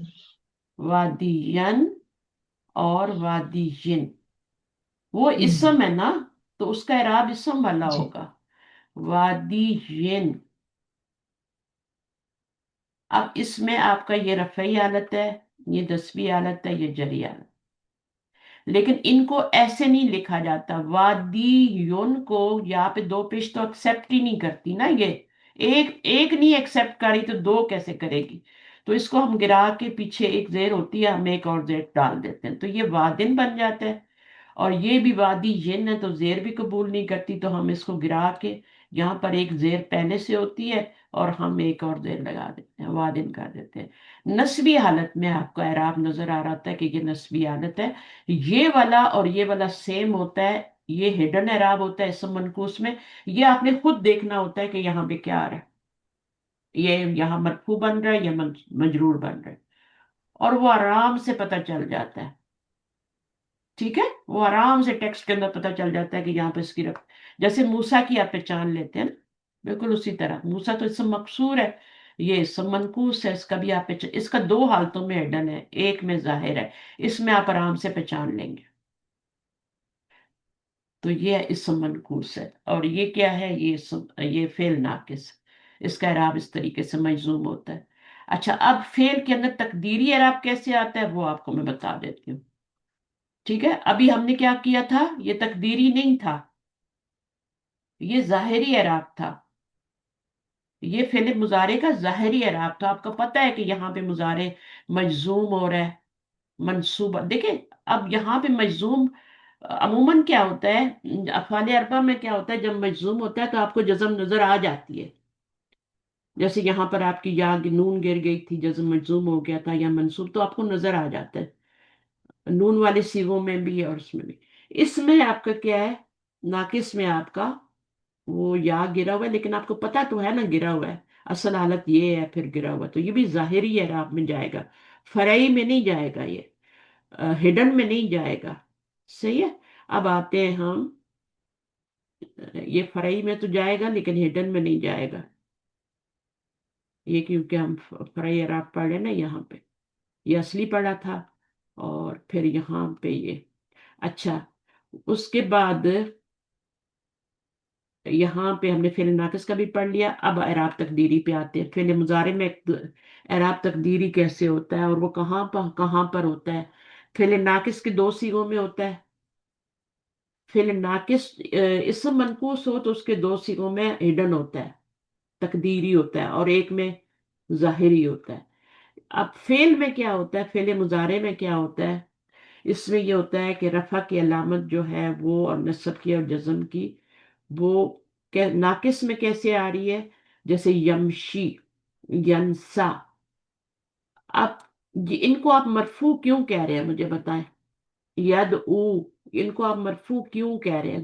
[SPEAKER 1] وادی ین اور وادی ین. وہ اسم ہے نا، تو اس کا اعراب اسم والا
[SPEAKER 4] جی.
[SPEAKER 1] ہوگا. وادی ین. اب اس میں آپ کا یہ رفعی حالت ہے، یہ نصبی حالت ہے، یہ جری حالت. لیکن ان کو ایسے نہیں لکھا جاتا. وادی یون کو یہاں پہ دو پیش تو ایکسپٹ ہی نہیں کرتی نا. یہ ایک نہیں ایکسپٹ کری تو دو کیسے کرے گی؟ تو اس کو ہم گرا کے پیچھے ایک زیر ہوتی ہے، ہم ایک اور زیر ڈال دیتے ہیں تو یہ وادن بن جاتا ہے. اور یہ بھی وادی ین ہے تو زیر بھی قبول نہیں کرتی، تو ہم اس کو گرا کے یہاں پر ایک زیر پہلے سے ہوتی ہے اور ہم ایک اور زیر لگا دیتے ہیں، وادن کر دیتے ہیں. نسبی حالت میں آپ کو اعراب نظر آ رہا تھا کہ یہ نسبی حالت ہے. یہ والا اور یہ والا سیم ہوتا ہے. یہ ہڈن اعراب ہوتا ہے اسم منقوص میں. یہ آپ نے خود دیکھنا ہوتا ہے کہ یہاں پہ کیا آ رہا ہے. یہ یہاں مرفوع بن رہا ہے یا مجرور بن رہا ہے، اور وہ آرام سے پتہ چل جاتا ہے. ٹھیک ہے. وہ آرام سے ٹیکسٹ کے اندر پتہ چل جاتا ہے کہ یہاں پہ اس کی جیسے موسیٰ کی آپ پہچان لیتے ہیں نا، بالکل اسی طرح. موسیٰ تو اسم مقصور ہے، یہ اسم منقوص ہے. اس کا بھی آپ اس کا دو حالتوں میں ہڈن ہے، ایک میں ظاہر ہے. اس میں آپ آرام سے پہچان لیں گے. تو یہ اسم منقوص ہے. اور یہ کیا ہے؟ یہ فعل ناقص. اس کا اعراب اس طریقے سے مجزوم ہوتا ہے. اچھا، اب فعل کے اندر تقدیری اعراب کیسے آتا ہے وہ آپ کو میں بتا دیتی ہوں. ٹھیک ہے. ابھی ہم نے کیا کیا تھا؟ یہ تقدیری نہیں تھا، یہ ظاہری اعراب تھا. یہ فعل مضارع کا ظاہری اعراب تھا. آپ کو پتہ ہے کہ یہاں پہ مضارع مجزوم ہو رہا ہے، منصوبہ. دیکھیں اب یہاں پہ مجزوم عموماً کیا ہوتا ہے، افعال اربعہ میں کیا ہوتا ہے، جب مجزوم ہوتا ہے تو آپ کو جزم نظر آ جاتی ہے. جیسے یہاں پر آپ کی یا نون گر گئی تھی، جزم مجزوم ہو گیا تھا یا منصوب، تو آپ کو نظر آ جاتا ہے. نون والے سیغوں میں بھی اور اس میں بھی. اس میں آپ کا کیا ہے؟ ناقص میں آپ کا وہ یا گرا ہوا ہے، لیکن آپ کو پتا تو ہے نا گرا ہوا ہے. اصل حالت یہ ہے، پھر گرا ہوا، تو یہ بھی ظاہری اعراب میں جائے گا، فرعی میں نہیں جائے گا، یہ ہڈن میں نہیں جائے گا. صحیح ہے. اب آتے ہیں ہم، یہ فرعی میں تو جائے گا لیکن ہڈن میں نہیں جائے گا. یہ کیونکہ ہم فرعی اعراب پڑھ رہے ہیں نا یہاں پہ، یہ اصلی پڑھا تھا اور پھر یہاں پہ یہ. اچھا، اس کے بعد یہاں پہ ہم نے فعل ناقص کا بھی پڑھ لیا. اب اعراب تقدیری پہ آتے ہیں. فعل مضارع میں اعراب تقدیری کیسے ہوتا ہے اور وہ کہاں پر ہوتا ہے؟ فعل ناقص کے دو صیغوں میں ہوتا ہے. فعل ناقص اسم منقوص ہو تو اس کے دو صیغوں میں ہڈن ہوتا ہے، تقدیری ہوتا ہے، اور ایک میں ظاہری ہوتا ہے. اب فعل میں کیا ہوتا ہے؟ فعل مضارع میں کیا ہوتا ہے؟ اس میں یہ ہوتا ہے کہ رفع کی علامت جو ہے وہ، اور نصب کی اور جزم کی وہ ناقص میں کیسے آ رہی ہے؟ جیسے یمشی، ینسا. اب ان کو آپ مرفوع کیوں کہہ رہے ہیں؟ مجھے بتائیں. ید او، ان کو آپ مرفوع کیوں کہہ رہے ہیں؟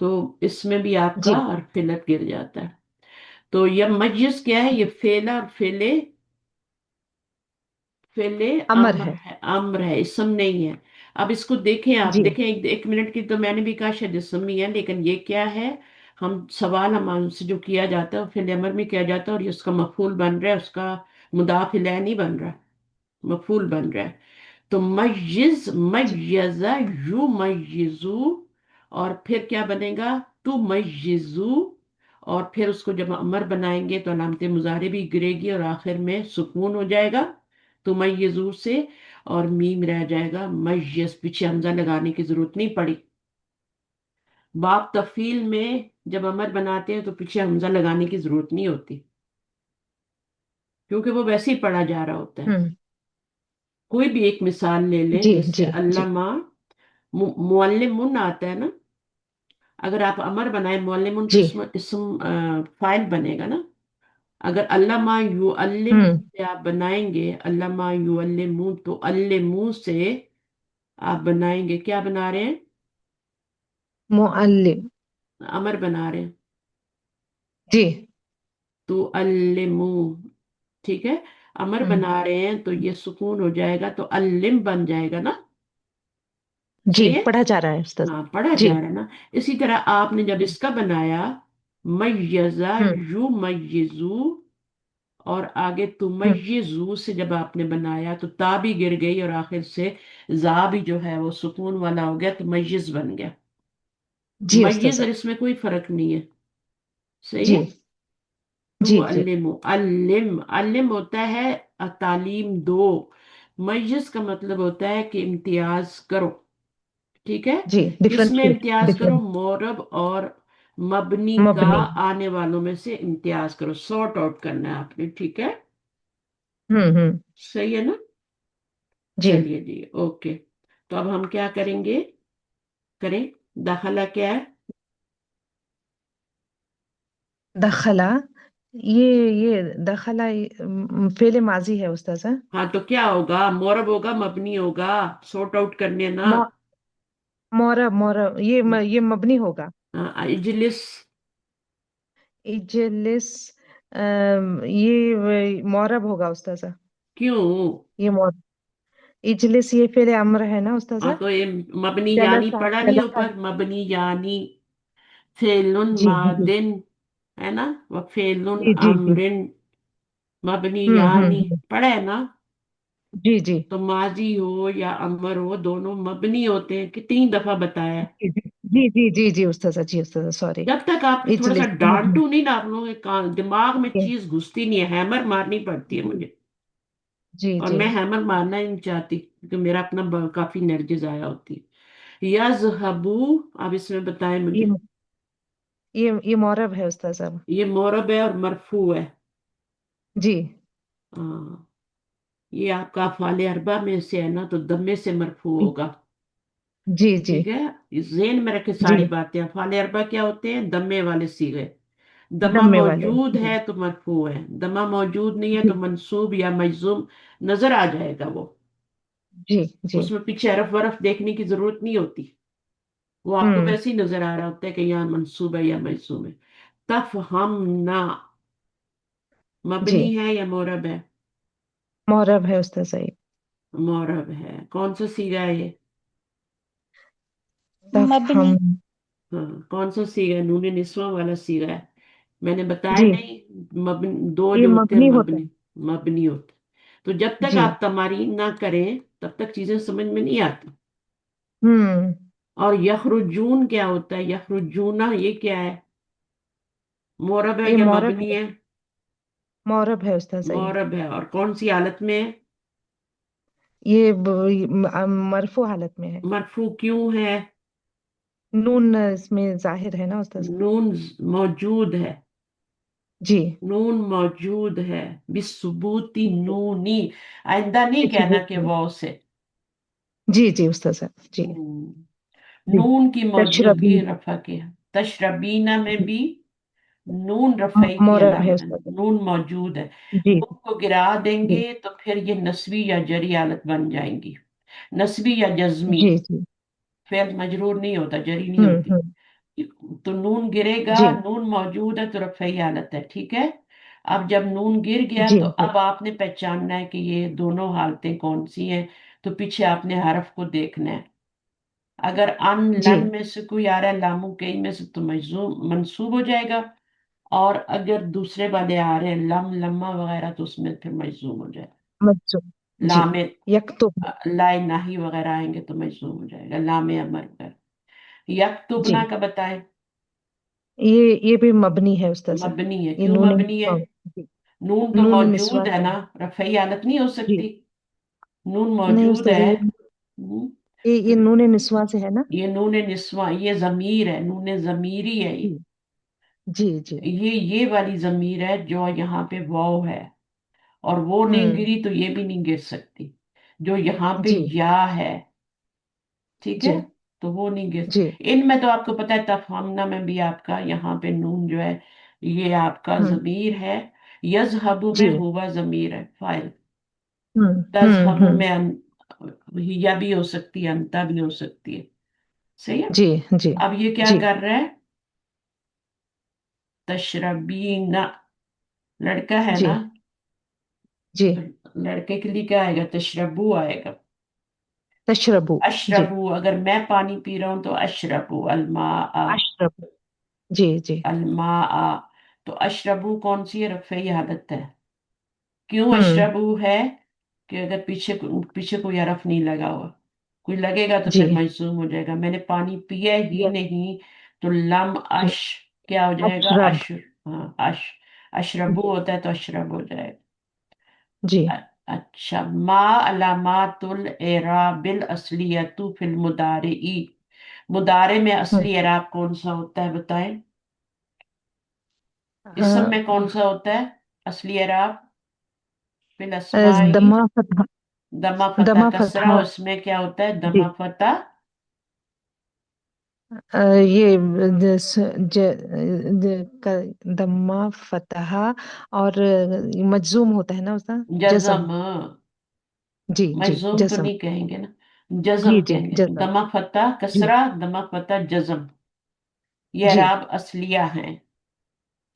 [SPEAKER 1] تو اس میں بھی آپ کا
[SPEAKER 6] جی
[SPEAKER 1] حرف علت گر جاتا ہے. تو یہ مجز کیا ہے؟ یہ فعل اور فعل
[SPEAKER 6] امر
[SPEAKER 1] امر
[SPEAKER 6] ہے.
[SPEAKER 1] ہے، امر ہے، اسم نہیں ہے. اب اس کو دیکھیں، آپ
[SPEAKER 6] جی
[SPEAKER 1] دیکھیں، ایک منٹ کی تو میں نے بھی کہا شاید اسم ہی ہے، لیکن یہ کیا ہے؟ سوال ہم سے جو کیا جاتا ہے وہ فعل امر میں کیا جاتا ہے، اور یہ اس کا مفعول بن رہا ہے، اس کا مضاف الیہ نہیں بن رہا، مفعول بن رہا ہے. تو میز،
[SPEAKER 6] جی
[SPEAKER 1] میزا، یو میزو، اور پھر کیا بنے گا؟ تو میزو. اور پھر اس کو جب امر بنائیں گے تو علامت مضارع بھی گرے گی، اور آخر میں سکون ہو جائے گا تو میزو سے، اور میم رہ جائے گا میز. پیچھے حمزہ لگانے کی ضرورت نہیں پڑی. باب تفعیل میں جب امر بناتے ہیں تو پیچھے حمزہ لگانے کی ضرورت نہیں ہوتی، کیونکہ وہ ویسے ہی پڑھا جا رہا ہوتا ہے.
[SPEAKER 6] ہوں
[SPEAKER 1] کوئی بھی ایک مثال لے لیں،
[SPEAKER 6] جی
[SPEAKER 1] جیسے
[SPEAKER 6] جی جی
[SPEAKER 1] علامہ، معلمن آتا ہے نا. اگر آپ امر بنائیں معلمن تو
[SPEAKER 6] جی
[SPEAKER 1] اسم فائل بنے گا نا. اگر علامہ یعلم
[SPEAKER 6] ہوں
[SPEAKER 1] سے آپ بنائیں گے، علامہ یعلم، تو علمو سے آپ بنائیں گے، کیا بنا رہے ہیں؟
[SPEAKER 6] معلم.
[SPEAKER 1] امر بنا رہے ہیں.
[SPEAKER 6] جی
[SPEAKER 1] تو علمو، ٹھیک ہے، امر
[SPEAKER 6] ہوں
[SPEAKER 1] بنا رہے ہیں تو یہ سکون ہو جائے گا تو علم بن جائے گا نا.
[SPEAKER 6] جی
[SPEAKER 1] صحیح ہے؟
[SPEAKER 6] پڑھا جا رہا ہے استاد.
[SPEAKER 1] ہاں، پڑھا
[SPEAKER 6] جی
[SPEAKER 1] جا رہا ہے نا. اسی طرح آپ نے جب اس کا بنایا میزا،
[SPEAKER 6] ہوں
[SPEAKER 1] یو میزو، اور آگے
[SPEAKER 6] ہوں
[SPEAKER 1] تمیزو سے جب آپ نے بنایا تو تا بھی گر گئی، اور آخر سے زا بھی جو ہے وہ سکون والا ہو گیا تو میز بن گیا.
[SPEAKER 6] جی
[SPEAKER 1] میز،
[SPEAKER 6] استاد.
[SPEAKER 1] اور اس میں کوئی فرق نہیں ہے. صحیح
[SPEAKER 6] جی
[SPEAKER 1] ہے. تو
[SPEAKER 6] جی جی
[SPEAKER 1] علم، علم ہوتا ہے تعلیم دو. میز کا مطلب ہوتا ہے کہ امتیاز کرو. ٹھیک ہے.
[SPEAKER 6] جی
[SPEAKER 1] کس میں
[SPEAKER 6] ڈفرینشیٹ
[SPEAKER 1] امتیاز کرو؟
[SPEAKER 6] ڈفرینٹ
[SPEAKER 1] مورب اور مبنی کا
[SPEAKER 6] مبنی.
[SPEAKER 1] آنے والوں میں سے امتیاز کرو، سارٹ آؤٹ کرنا ہے آپ نے. ٹھیک ہے،
[SPEAKER 6] ہوں
[SPEAKER 1] صحیح ہے نا.
[SPEAKER 6] جی
[SPEAKER 1] چلیے جی، اوکے. تو اب ہم کیا کریں گے؟ کریں. داخلہ کیا ہے؟
[SPEAKER 6] دخلا. یہ دخلا فعل ماضی ہے استاذہ.
[SPEAKER 1] ہاں، تو کیا ہوگا؟ مورب ہوگا، مبنی ہوگا، سارٹ آؤٹ کرنے نا.
[SPEAKER 6] مورب یہ مبنی ہوگا.
[SPEAKER 1] اجلس.
[SPEAKER 6] اجلس یہ مورب ہوگا استاذہ.
[SPEAKER 1] کیوں؟
[SPEAKER 6] یہ مورب. اجلس یہ فعل امر ہے نا
[SPEAKER 1] ہاں،
[SPEAKER 6] استاذہ.
[SPEAKER 1] تو یہ مبنی یعنی
[SPEAKER 6] جلسہ
[SPEAKER 1] پڑھا نہیں
[SPEAKER 6] جلسہ.
[SPEAKER 1] اوپر؟ مبنی یعنی فعل
[SPEAKER 6] جی جی
[SPEAKER 1] مادن ہے نا، وہ فعل
[SPEAKER 6] جی جی جی.
[SPEAKER 1] امرن. مبنی
[SPEAKER 6] ہوں
[SPEAKER 1] یعنی پڑھا ہے نا.
[SPEAKER 6] جی جی
[SPEAKER 1] تو ماضی ہو یا امر ہو، دونوں مبنی ہوتے ہیں. کتنی دفعہ بتایا ہے.
[SPEAKER 6] جی جی جی جی استاذہ. جی استاذہ سوری.
[SPEAKER 1] جب تک آپ نے تھوڑا سا
[SPEAKER 6] اجلس.
[SPEAKER 1] ڈانٹو نہیں نا، آپ لوگوں کے دماغ میں چیز گھستی نہیں ہے. ہیمر مارنی پڑتی ہے مجھے،
[SPEAKER 6] جی
[SPEAKER 1] اور
[SPEAKER 6] جی.
[SPEAKER 1] میں ہیمر مارنا ہی نہیں چاہتی کیونکہ میرا اپنا کافی انرجی ضائع ہوتی ہے. یذہبو، اب اس میں بتائیں مجھے.
[SPEAKER 6] یہ یہ مورب ہے استاذ صاحب.
[SPEAKER 1] یہ مورب ہے اور مرفوع ہے.
[SPEAKER 6] جی
[SPEAKER 1] ہاں، یہ آپ کا افعال اربع میں سے ہے نا، تو دمے سے مرفوع ہوگا.
[SPEAKER 6] جی جی
[SPEAKER 1] ٹھیک ہے، ذہن میں رکھے
[SPEAKER 6] جی.
[SPEAKER 1] ساری باتیں. افعال اربع کیا ہوتے ہیں؟ دمے والے صیغے. دمہ
[SPEAKER 6] دمے والے.
[SPEAKER 1] موجود
[SPEAKER 6] جی
[SPEAKER 1] ہے تو مرفوع ہے، دمہ موجود نہیں ہے
[SPEAKER 6] جی
[SPEAKER 1] تو منصوب یا مجزوم نظر آ جائے گا. وہ
[SPEAKER 6] جی جی.
[SPEAKER 1] اس میں پیچھے حرف ورف دیکھنے کی ضرورت نہیں ہوتی، وہ آپ کو
[SPEAKER 6] ہوں
[SPEAKER 1] ویسے ہی نظر آ رہا ہوتا ہے کہ یہاں منصوب ہے یا مجزوم ہے. تفہمنا،
[SPEAKER 6] جی.
[SPEAKER 1] مبنی ہے یا مورب ہے؟
[SPEAKER 6] مورب ہے استاذ صحیح.
[SPEAKER 1] مورب ہے. کون سا صیغہ ہے یہ؟
[SPEAKER 7] مبنی.
[SPEAKER 6] تفہم.
[SPEAKER 1] ہاں، کون سا صیغہ ہے؟ نون نسواں والا صیغہ ہے. میں نے بتایا
[SPEAKER 6] جی
[SPEAKER 1] نہیں، دو
[SPEAKER 6] یہ
[SPEAKER 1] جو ہوتے ہیں
[SPEAKER 6] مبنی ہوتا
[SPEAKER 1] مبنی، مبنی ہوتے. تو جب
[SPEAKER 6] ہے.
[SPEAKER 1] تک
[SPEAKER 6] جی.
[SPEAKER 1] آپ تمارین نہ کریں تب تک چیزیں سمجھ میں نہیں آتی.
[SPEAKER 6] ہوں
[SPEAKER 1] اور یخرجون کیا ہوتا ہے؟ یخرجون یہ کیا ہے؟ مورب ہے
[SPEAKER 6] یہ
[SPEAKER 1] یا
[SPEAKER 6] مورب
[SPEAKER 1] مبنی
[SPEAKER 6] ہے.
[SPEAKER 1] ہے؟
[SPEAKER 6] مورب ہے استاذ صحیح.
[SPEAKER 1] مورب ہے. اور کون سی حالت میں ہے؟
[SPEAKER 6] یہ مرفوع حالت میں ہے.
[SPEAKER 1] مرفوع کیوں ہے؟
[SPEAKER 6] نون اس میں ظاہر ہے نا استاذ.
[SPEAKER 1] نون موجود ہے.
[SPEAKER 6] جی.
[SPEAKER 1] نون موجود ہے بثبوتی نونی. آئندہ
[SPEAKER 6] جی
[SPEAKER 1] نہیں کہنا کہ
[SPEAKER 6] ثبوت.
[SPEAKER 1] واو سے.
[SPEAKER 6] جی جی استاذ صاحب. جی
[SPEAKER 1] ہوں،
[SPEAKER 6] جی.
[SPEAKER 1] نون کی
[SPEAKER 6] تشربی.
[SPEAKER 1] موجودگی رفع کے. تشربینا میں بھی نون رفعی کی
[SPEAKER 6] مورب ہے
[SPEAKER 1] علامت ہے،
[SPEAKER 6] استاذ.
[SPEAKER 1] نون موجود ہے.
[SPEAKER 6] جی
[SPEAKER 1] نون کو گرا دیں
[SPEAKER 6] جی
[SPEAKER 1] گے تو پھر یہ نسبی یا جری حالت بن جائیں گی. نسبی یا جزمی.
[SPEAKER 6] جی جی.
[SPEAKER 1] فعل مجرور نہیں ہوتا، جری نہیں ہوتی.
[SPEAKER 6] ہوں.
[SPEAKER 1] تو نون گرے گا،
[SPEAKER 6] جی
[SPEAKER 1] نون موجود ہے تو رفعی حالت ہے، ٹھیک ہے؟ اب جب نون گر گیا
[SPEAKER 6] جی
[SPEAKER 1] تو
[SPEAKER 6] جی
[SPEAKER 1] اب آپ نے پہچاننا ہے کہ یہ دونوں حالتیں کون سی ہیں، تو پیچھے آپ نے حرف کو دیکھنا ہے۔ اگر ان
[SPEAKER 6] جی
[SPEAKER 1] لن میں سے کوئی آ رہا ہے، لامو کئی میں سے، تو منصوب ہو جائے گا، اور اگر دوسرے والے آ رہے ہیں لم لما وغیرہ تو اس میں پھر مجزوم ہو جائے گا۔
[SPEAKER 6] مجزوم جی
[SPEAKER 1] لام
[SPEAKER 6] یکتب
[SPEAKER 1] لائے ناہی وغیرہ آئیں گے تو مجزوم ہو جائے گا، لام امر وغیرہ۔
[SPEAKER 6] جی
[SPEAKER 1] یکتبنا کا بتائیں۔
[SPEAKER 6] یہ بھی مبنی ہے استاذ صاحب،
[SPEAKER 1] مبنی ہے،
[SPEAKER 6] یہ
[SPEAKER 1] کیوں
[SPEAKER 6] نون
[SPEAKER 1] مبنی ہے؟
[SPEAKER 6] جی
[SPEAKER 1] نون تو
[SPEAKER 6] نون
[SPEAKER 1] موجود
[SPEAKER 6] نسوان
[SPEAKER 1] ہے
[SPEAKER 6] ہے
[SPEAKER 1] نا، رفعی حالت نہیں ہو
[SPEAKER 6] جی
[SPEAKER 1] سکتی، نون
[SPEAKER 6] نہیں
[SPEAKER 1] موجود
[SPEAKER 6] استاذ
[SPEAKER 1] ہے۔
[SPEAKER 6] یہ یہ نون نسوان سے ہے نا
[SPEAKER 1] یہ نون نسواں، یہ ضمیر ہے، نون ضمیری ہے یہ۔
[SPEAKER 6] جی جی جی
[SPEAKER 1] یہ والی ضمیر ہے جو یہاں پہ واو ہے، اور وہ نہیں
[SPEAKER 6] ہوں
[SPEAKER 1] گری تو یہ بھی نہیں گر سکتی۔ جو یہاں پہ
[SPEAKER 6] جی
[SPEAKER 1] یا ہے، ٹھیک ہے،
[SPEAKER 6] جی
[SPEAKER 1] تو وہ نہیں گر۔
[SPEAKER 6] جی
[SPEAKER 1] ان میں تو آپ کو پتہ ہے تفہمنا میں بھی آپ کا یہاں پہ نون جو ہے یہ آپ کا
[SPEAKER 6] ہوں
[SPEAKER 1] ضمیر ہے، یذہبو
[SPEAKER 6] جی
[SPEAKER 1] میں ہوا ضمیر ہے فاعل،
[SPEAKER 6] ہوں
[SPEAKER 1] تذہبو
[SPEAKER 6] ہوں
[SPEAKER 1] میں یا بھی ہو سکتی ہے، انتا بھی ہو سکتی ہے، صحیح ہے؟
[SPEAKER 6] جی جی
[SPEAKER 1] اب یہ کیا
[SPEAKER 6] جی
[SPEAKER 1] کر رہا ہے؟ تشربین، لڑکا ہے
[SPEAKER 6] جی
[SPEAKER 1] نا،
[SPEAKER 6] جی
[SPEAKER 1] تو لڑکے کے لیے کیا آئے گا؟ تشربو آئے گا۔
[SPEAKER 6] تشربو جی
[SPEAKER 1] اشربو، اگر میں پانی پی رہا ہوں تو اشربو الماء،
[SPEAKER 6] اشربو جی جی
[SPEAKER 1] الماء، تو اشربو کون سی ہے؟ رفعی حالت ہے۔ کیوں
[SPEAKER 6] ہوں
[SPEAKER 1] اشربو ہے؟ کہ اگر پیچھے کوئی حرف نہیں لگا ہوا، کوئی لگے گا تو
[SPEAKER 6] جی
[SPEAKER 1] پھر مجزوم ہو جائے گا۔ میں نے پانی پیا ہی
[SPEAKER 6] یس
[SPEAKER 1] نہیں تو لم
[SPEAKER 6] جی
[SPEAKER 1] اش کیا ہو جائے گا؟
[SPEAKER 6] اشرب
[SPEAKER 1] اشر، ہاں اش، اشربو
[SPEAKER 6] جی
[SPEAKER 1] ہوتا ہے تو اشرب ہو جائے گا۔
[SPEAKER 6] جی
[SPEAKER 1] اچھا، ما علامات الاعراب الاصلیۃ فی المضارع، مضارع میں
[SPEAKER 6] ہوں
[SPEAKER 1] اصلی اعراب کون سا ہوتا ہے بتائیں؟ اسم
[SPEAKER 6] آ،
[SPEAKER 1] میں کون سا ہوتا ہے اصلی اعراب؟ فی الاسماء
[SPEAKER 6] دمہ فتح
[SPEAKER 1] دمہ فتح
[SPEAKER 6] دمہ
[SPEAKER 1] کسرہ،
[SPEAKER 6] فتح
[SPEAKER 1] اس میں کیا ہوتا ہے؟
[SPEAKER 6] جی
[SPEAKER 1] دمہ فتح
[SPEAKER 6] یہ دمہ فتح اور مجزوم ہوتا ہے نا استاد جزم
[SPEAKER 1] جزم،
[SPEAKER 6] جی جی
[SPEAKER 1] مجزوم تو
[SPEAKER 6] جزم
[SPEAKER 1] نہیں کہیں گے نا،
[SPEAKER 6] جی
[SPEAKER 1] جزم
[SPEAKER 6] جی
[SPEAKER 1] کہیں گے،
[SPEAKER 6] جزم
[SPEAKER 1] دمہ فتح
[SPEAKER 6] جی
[SPEAKER 1] کسرہ، دمہ فتح جزم، یہ
[SPEAKER 6] جی
[SPEAKER 1] اعراب اصلیہ ہیں،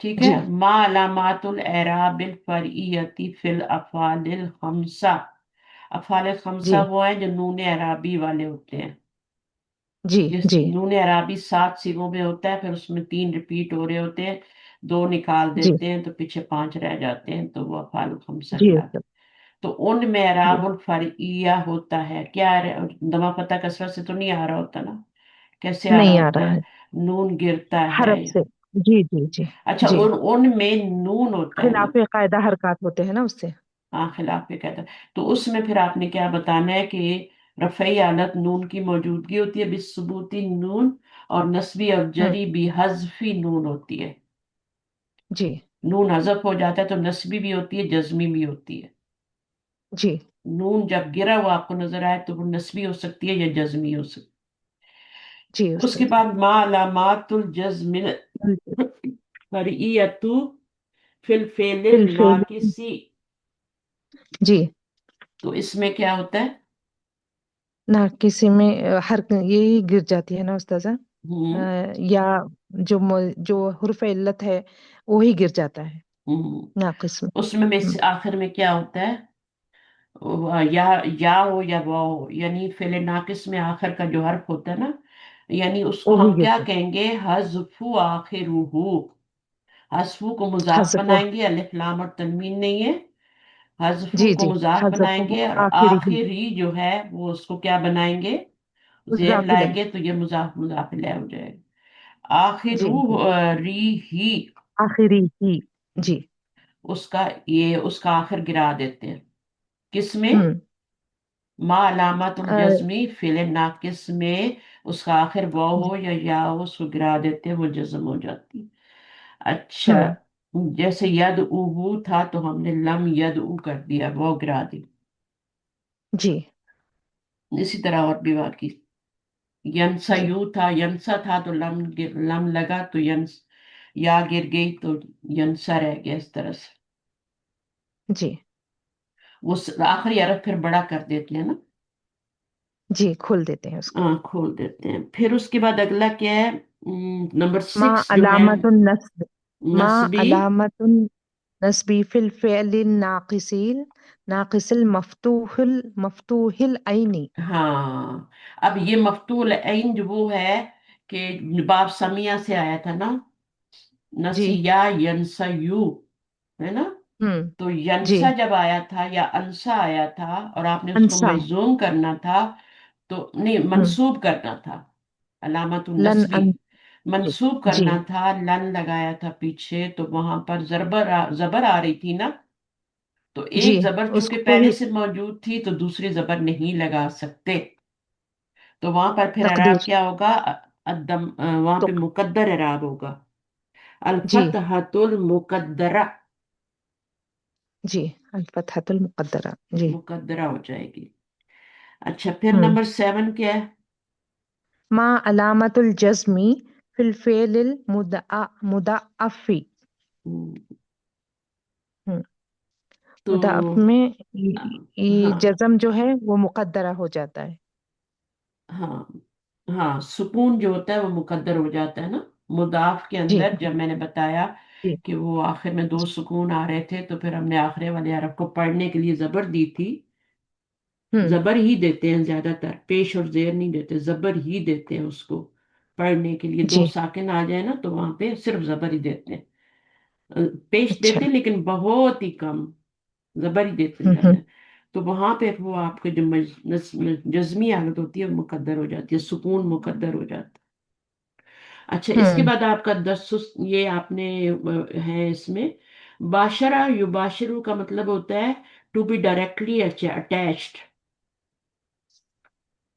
[SPEAKER 1] ٹھیک ہے؟
[SPEAKER 6] جی
[SPEAKER 1] ما علامات الاعراب الفرعیت فی الافعال الخمسہ، افعال
[SPEAKER 6] جی
[SPEAKER 1] خمسہ وہ ہیں جو نون اعرابی والے ہوتے ہیں۔
[SPEAKER 6] جی
[SPEAKER 1] جس
[SPEAKER 6] جی
[SPEAKER 1] نون عرابی 7 صیغوں میں ہوتا ہے، پھر اس میں 3 ریپیٹ ہو رہے ہوتے ہیں، 2 نکال
[SPEAKER 6] جی
[SPEAKER 1] دیتے ہیں تو پیچھے 5 رہ جاتے ہیں، تو وہ افعال خمسہ
[SPEAKER 6] جی
[SPEAKER 1] کہلاتے
[SPEAKER 6] استاد
[SPEAKER 1] ہیں۔ تو ان میں
[SPEAKER 6] جی
[SPEAKER 1] اعراب الفرعیہ ہوتا ہے کیا؟ دمہ فتح کسرہ سے تو نہیں آ رہا ہوتا نا، کیسے آ رہا
[SPEAKER 6] نہیں آ
[SPEAKER 1] ہوتا
[SPEAKER 6] رہا
[SPEAKER 1] ہے؟
[SPEAKER 6] ہے
[SPEAKER 1] نون گرتا ہے۔
[SPEAKER 6] حرف سے جی جی جی
[SPEAKER 1] اچھا،
[SPEAKER 6] جی
[SPEAKER 1] ان میں نون ہوتا ہے نا،
[SPEAKER 6] خلاف قاعدہ حرکات ہوتے ہیں نا اس سے
[SPEAKER 1] ہاں خلاف پہ کہتا ہے، تو اس میں پھر آپ نے کیا بتانا ہے کہ رفعی حالت نون کی موجودگی ہوتی ہے بالثبوتی نون، اور نسبی اور
[SPEAKER 6] ہوں
[SPEAKER 1] جری بھی حذفی نون ہوتی ہے۔
[SPEAKER 6] جی
[SPEAKER 1] نون حذف ہو جاتا ہے تو نسبی بھی ہوتی ہے، جزمی بھی ہوتی ہے۔
[SPEAKER 6] جی
[SPEAKER 1] نون جب گرا ہوا آپ کو نظر آئے تو وہ نسبی ہو سکتی ہے یا جزمی ہو سکتی
[SPEAKER 6] جی
[SPEAKER 1] ہے۔ اس کے
[SPEAKER 6] استاد
[SPEAKER 1] بعد ما علامات الجزم فرعیت فی الفعل
[SPEAKER 6] فی الفعل
[SPEAKER 1] الناقصی،
[SPEAKER 6] جی
[SPEAKER 1] تو اس میں کیا ہوتا ہے؟
[SPEAKER 6] نہ کسی میں ہر یہی گر جاتی ہے نا استاذہ
[SPEAKER 1] ہوں
[SPEAKER 6] یا جو حرف علت ہے وہی گر جاتا ہے
[SPEAKER 1] ہوں
[SPEAKER 6] ناقص میں
[SPEAKER 1] اس میں سے آخر میں کیا ہوتا ہے؟ یا ہو یا واو ہو، یعنی فعل ناقص میں آخر کا جو حرف ہوتا ہے نا، یعنی اس کو
[SPEAKER 6] وہی
[SPEAKER 1] ہم
[SPEAKER 6] گر
[SPEAKER 1] کیا
[SPEAKER 6] جاتا
[SPEAKER 1] کہیں گے؟ حذف آخرہ، حذف کو
[SPEAKER 6] ہے
[SPEAKER 1] مضاف
[SPEAKER 6] حذف
[SPEAKER 1] بنائیں گے، الف لام اور تنوین نہیں ہے، حذف
[SPEAKER 6] جی
[SPEAKER 1] کو
[SPEAKER 6] جی
[SPEAKER 1] مضاف
[SPEAKER 6] حذف
[SPEAKER 1] بنائیں گے، اور
[SPEAKER 6] آخری ہی
[SPEAKER 1] آخری جو ہے وہ اس کو کیا بنائیں گے؟ زیر
[SPEAKER 6] اضافی
[SPEAKER 1] لائیں
[SPEAKER 6] لائن
[SPEAKER 1] گے تو یہ مضاف مضاف الیہ ہو جائے گا۔
[SPEAKER 6] جی جی
[SPEAKER 1] آخر ری ہی،
[SPEAKER 6] آخری ہی جی
[SPEAKER 1] اس کا آخر گرا دیتے ہیں، کس میں؟
[SPEAKER 6] ہوں
[SPEAKER 1] ما علامت الجزمی فعل ناقص میں اس کا آخر واو ہو یا ہو، اس کو گرا دیتے ہیں، وہ جزم ہو جاتی ہے۔ اچھا،
[SPEAKER 6] ہوں
[SPEAKER 1] جیسے ید اوہو تھا تو ہم نے لم ید او کر دیا، وہ گرا دی۔
[SPEAKER 6] جی
[SPEAKER 1] اسی طرح اور بھی باقی، ینسا
[SPEAKER 6] جی
[SPEAKER 1] یو تھا، ینسا تھا تو لم لگا تو یا گر گئی تو ینسا رہ گیا، اس طرح سے
[SPEAKER 6] جی
[SPEAKER 1] وہ آخری حرف پھر بڑا کر دیتے ہیں نا،
[SPEAKER 6] جی کھول دیتے ہیں اس کو
[SPEAKER 1] کھول دیتے ہیں۔ پھر اس کے بعد اگلا کیا ہے؟ نمبر
[SPEAKER 6] ما
[SPEAKER 1] 6 جو ہے
[SPEAKER 6] علامت النصب ما
[SPEAKER 1] نسبی.
[SPEAKER 6] علامت النصب في الفعل ناقص المفتوح العين.
[SPEAKER 1] ہاں، اب یہ مفتول عین جو وہ ہے کہ باب سمیہ سے آیا تھا نا،
[SPEAKER 6] جی
[SPEAKER 1] نسیا ینسیو، ہے نا؟
[SPEAKER 6] ہوں
[SPEAKER 1] تو
[SPEAKER 6] جی
[SPEAKER 1] ینسا جب آیا تھا یا انسا آیا تھا اور آپ نے اس کو
[SPEAKER 6] انسا
[SPEAKER 1] مجزوم کرنا تھا، تو نہیں،
[SPEAKER 6] ہوں
[SPEAKER 1] منصوب کرنا تھا، علامت
[SPEAKER 6] لن
[SPEAKER 1] النسبی
[SPEAKER 6] ان جی
[SPEAKER 1] منصوب
[SPEAKER 6] جی
[SPEAKER 1] کرنا تھا، لن لگایا تھا پیچھے، تو وہاں پر زبر آ رہی تھی نا، تو
[SPEAKER 6] جی
[SPEAKER 1] ایک زبر
[SPEAKER 6] اس
[SPEAKER 1] چونکہ
[SPEAKER 6] کو
[SPEAKER 1] پہلے
[SPEAKER 6] ہی
[SPEAKER 1] سے موجود تھی تو دوسری زبر نہیں لگا سکتے، تو وہاں پر پھر اعراب
[SPEAKER 6] تقدیر
[SPEAKER 1] کیا ہوگا؟ وہاں
[SPEAKER 6] تو
[SPEAKER 1] پہ مقدر اعراب ہوگا،
[SPEAKER 6] جی
[SPEAKER 1] الفتحۃ المقدرہ،
[SPEAKER 6] جی الفتحۃ المقدرہ جی
[SPEAKER 1] مقدرہ ہو جائے گی. اچھا، پھر
[SPEAKER 6] ہوں
[SPEAKER 1] نمبر 7 کیا ہے؟
[SPEAKER 6] ما علامت الجزم فی الفعل المضاعف. ہوں
[SPEAKER 1] تو
[SPEAKER 6] مضاعف میں یہ
[SPEAKER 1] ہاں
[SPEAKER 6] جزم جو ہے وہ مقدرہ ہو جاتا ہے.
[SPEAKER 1] ہاں ہاں، سکون جو ہوتا ہے وہ مقدر ہو جاتا ہے نا، مضاف کے
[SPEAKER 6] جی
[SPEAKER 1] اندر جب میں نے بتایا
[SPEAKER 6] جی
[SPEAKER 1] کہ وہ آخر میں 2 سکون آ رہے تھے، تو پھر ہم نے آخر والے حرف کو پڑھنے کے لیے زبر دی تھی.
[SPEAKER 6] ہوں
[SPEAKER 1] زبر ہی دیتے ہیں زیادہ تر، پیش اور زیر نہیں دیتے، زبر ہی دیتے ہیں اس کو پڑھنے کے لیے. 2
[SPEAKER 6] جی
[SPEAKER 1] ساکن آ جائے نا تو وہاں پہ صرف زبر ہی دیتے ہیں. پیش
[SPEAKER 6] اچھا
[SPEAKER 1] دیتے ہیں لیکن بہت ہی کم، زبر ہی دیتے ہیں
[SPEAKER 6] ہوں
[SPEAKER 1] زیادہ. تو وہاں پہ وہ آپ کے جو جزمی حالت ہوتی ہے وہ مقدر ہو جاتی ہے، سکون مقدر ہو جاتا ہے. اچھا، اس کے
[SPEAKER 6] ہوں
[SPEAKER 1] بعد آپ کا یہ آپ نے ہے اس میں باشرہ یباشرو کا مطلب ہوتا ہے ٹو بی ڈائریکٹلی اٹیچڈ،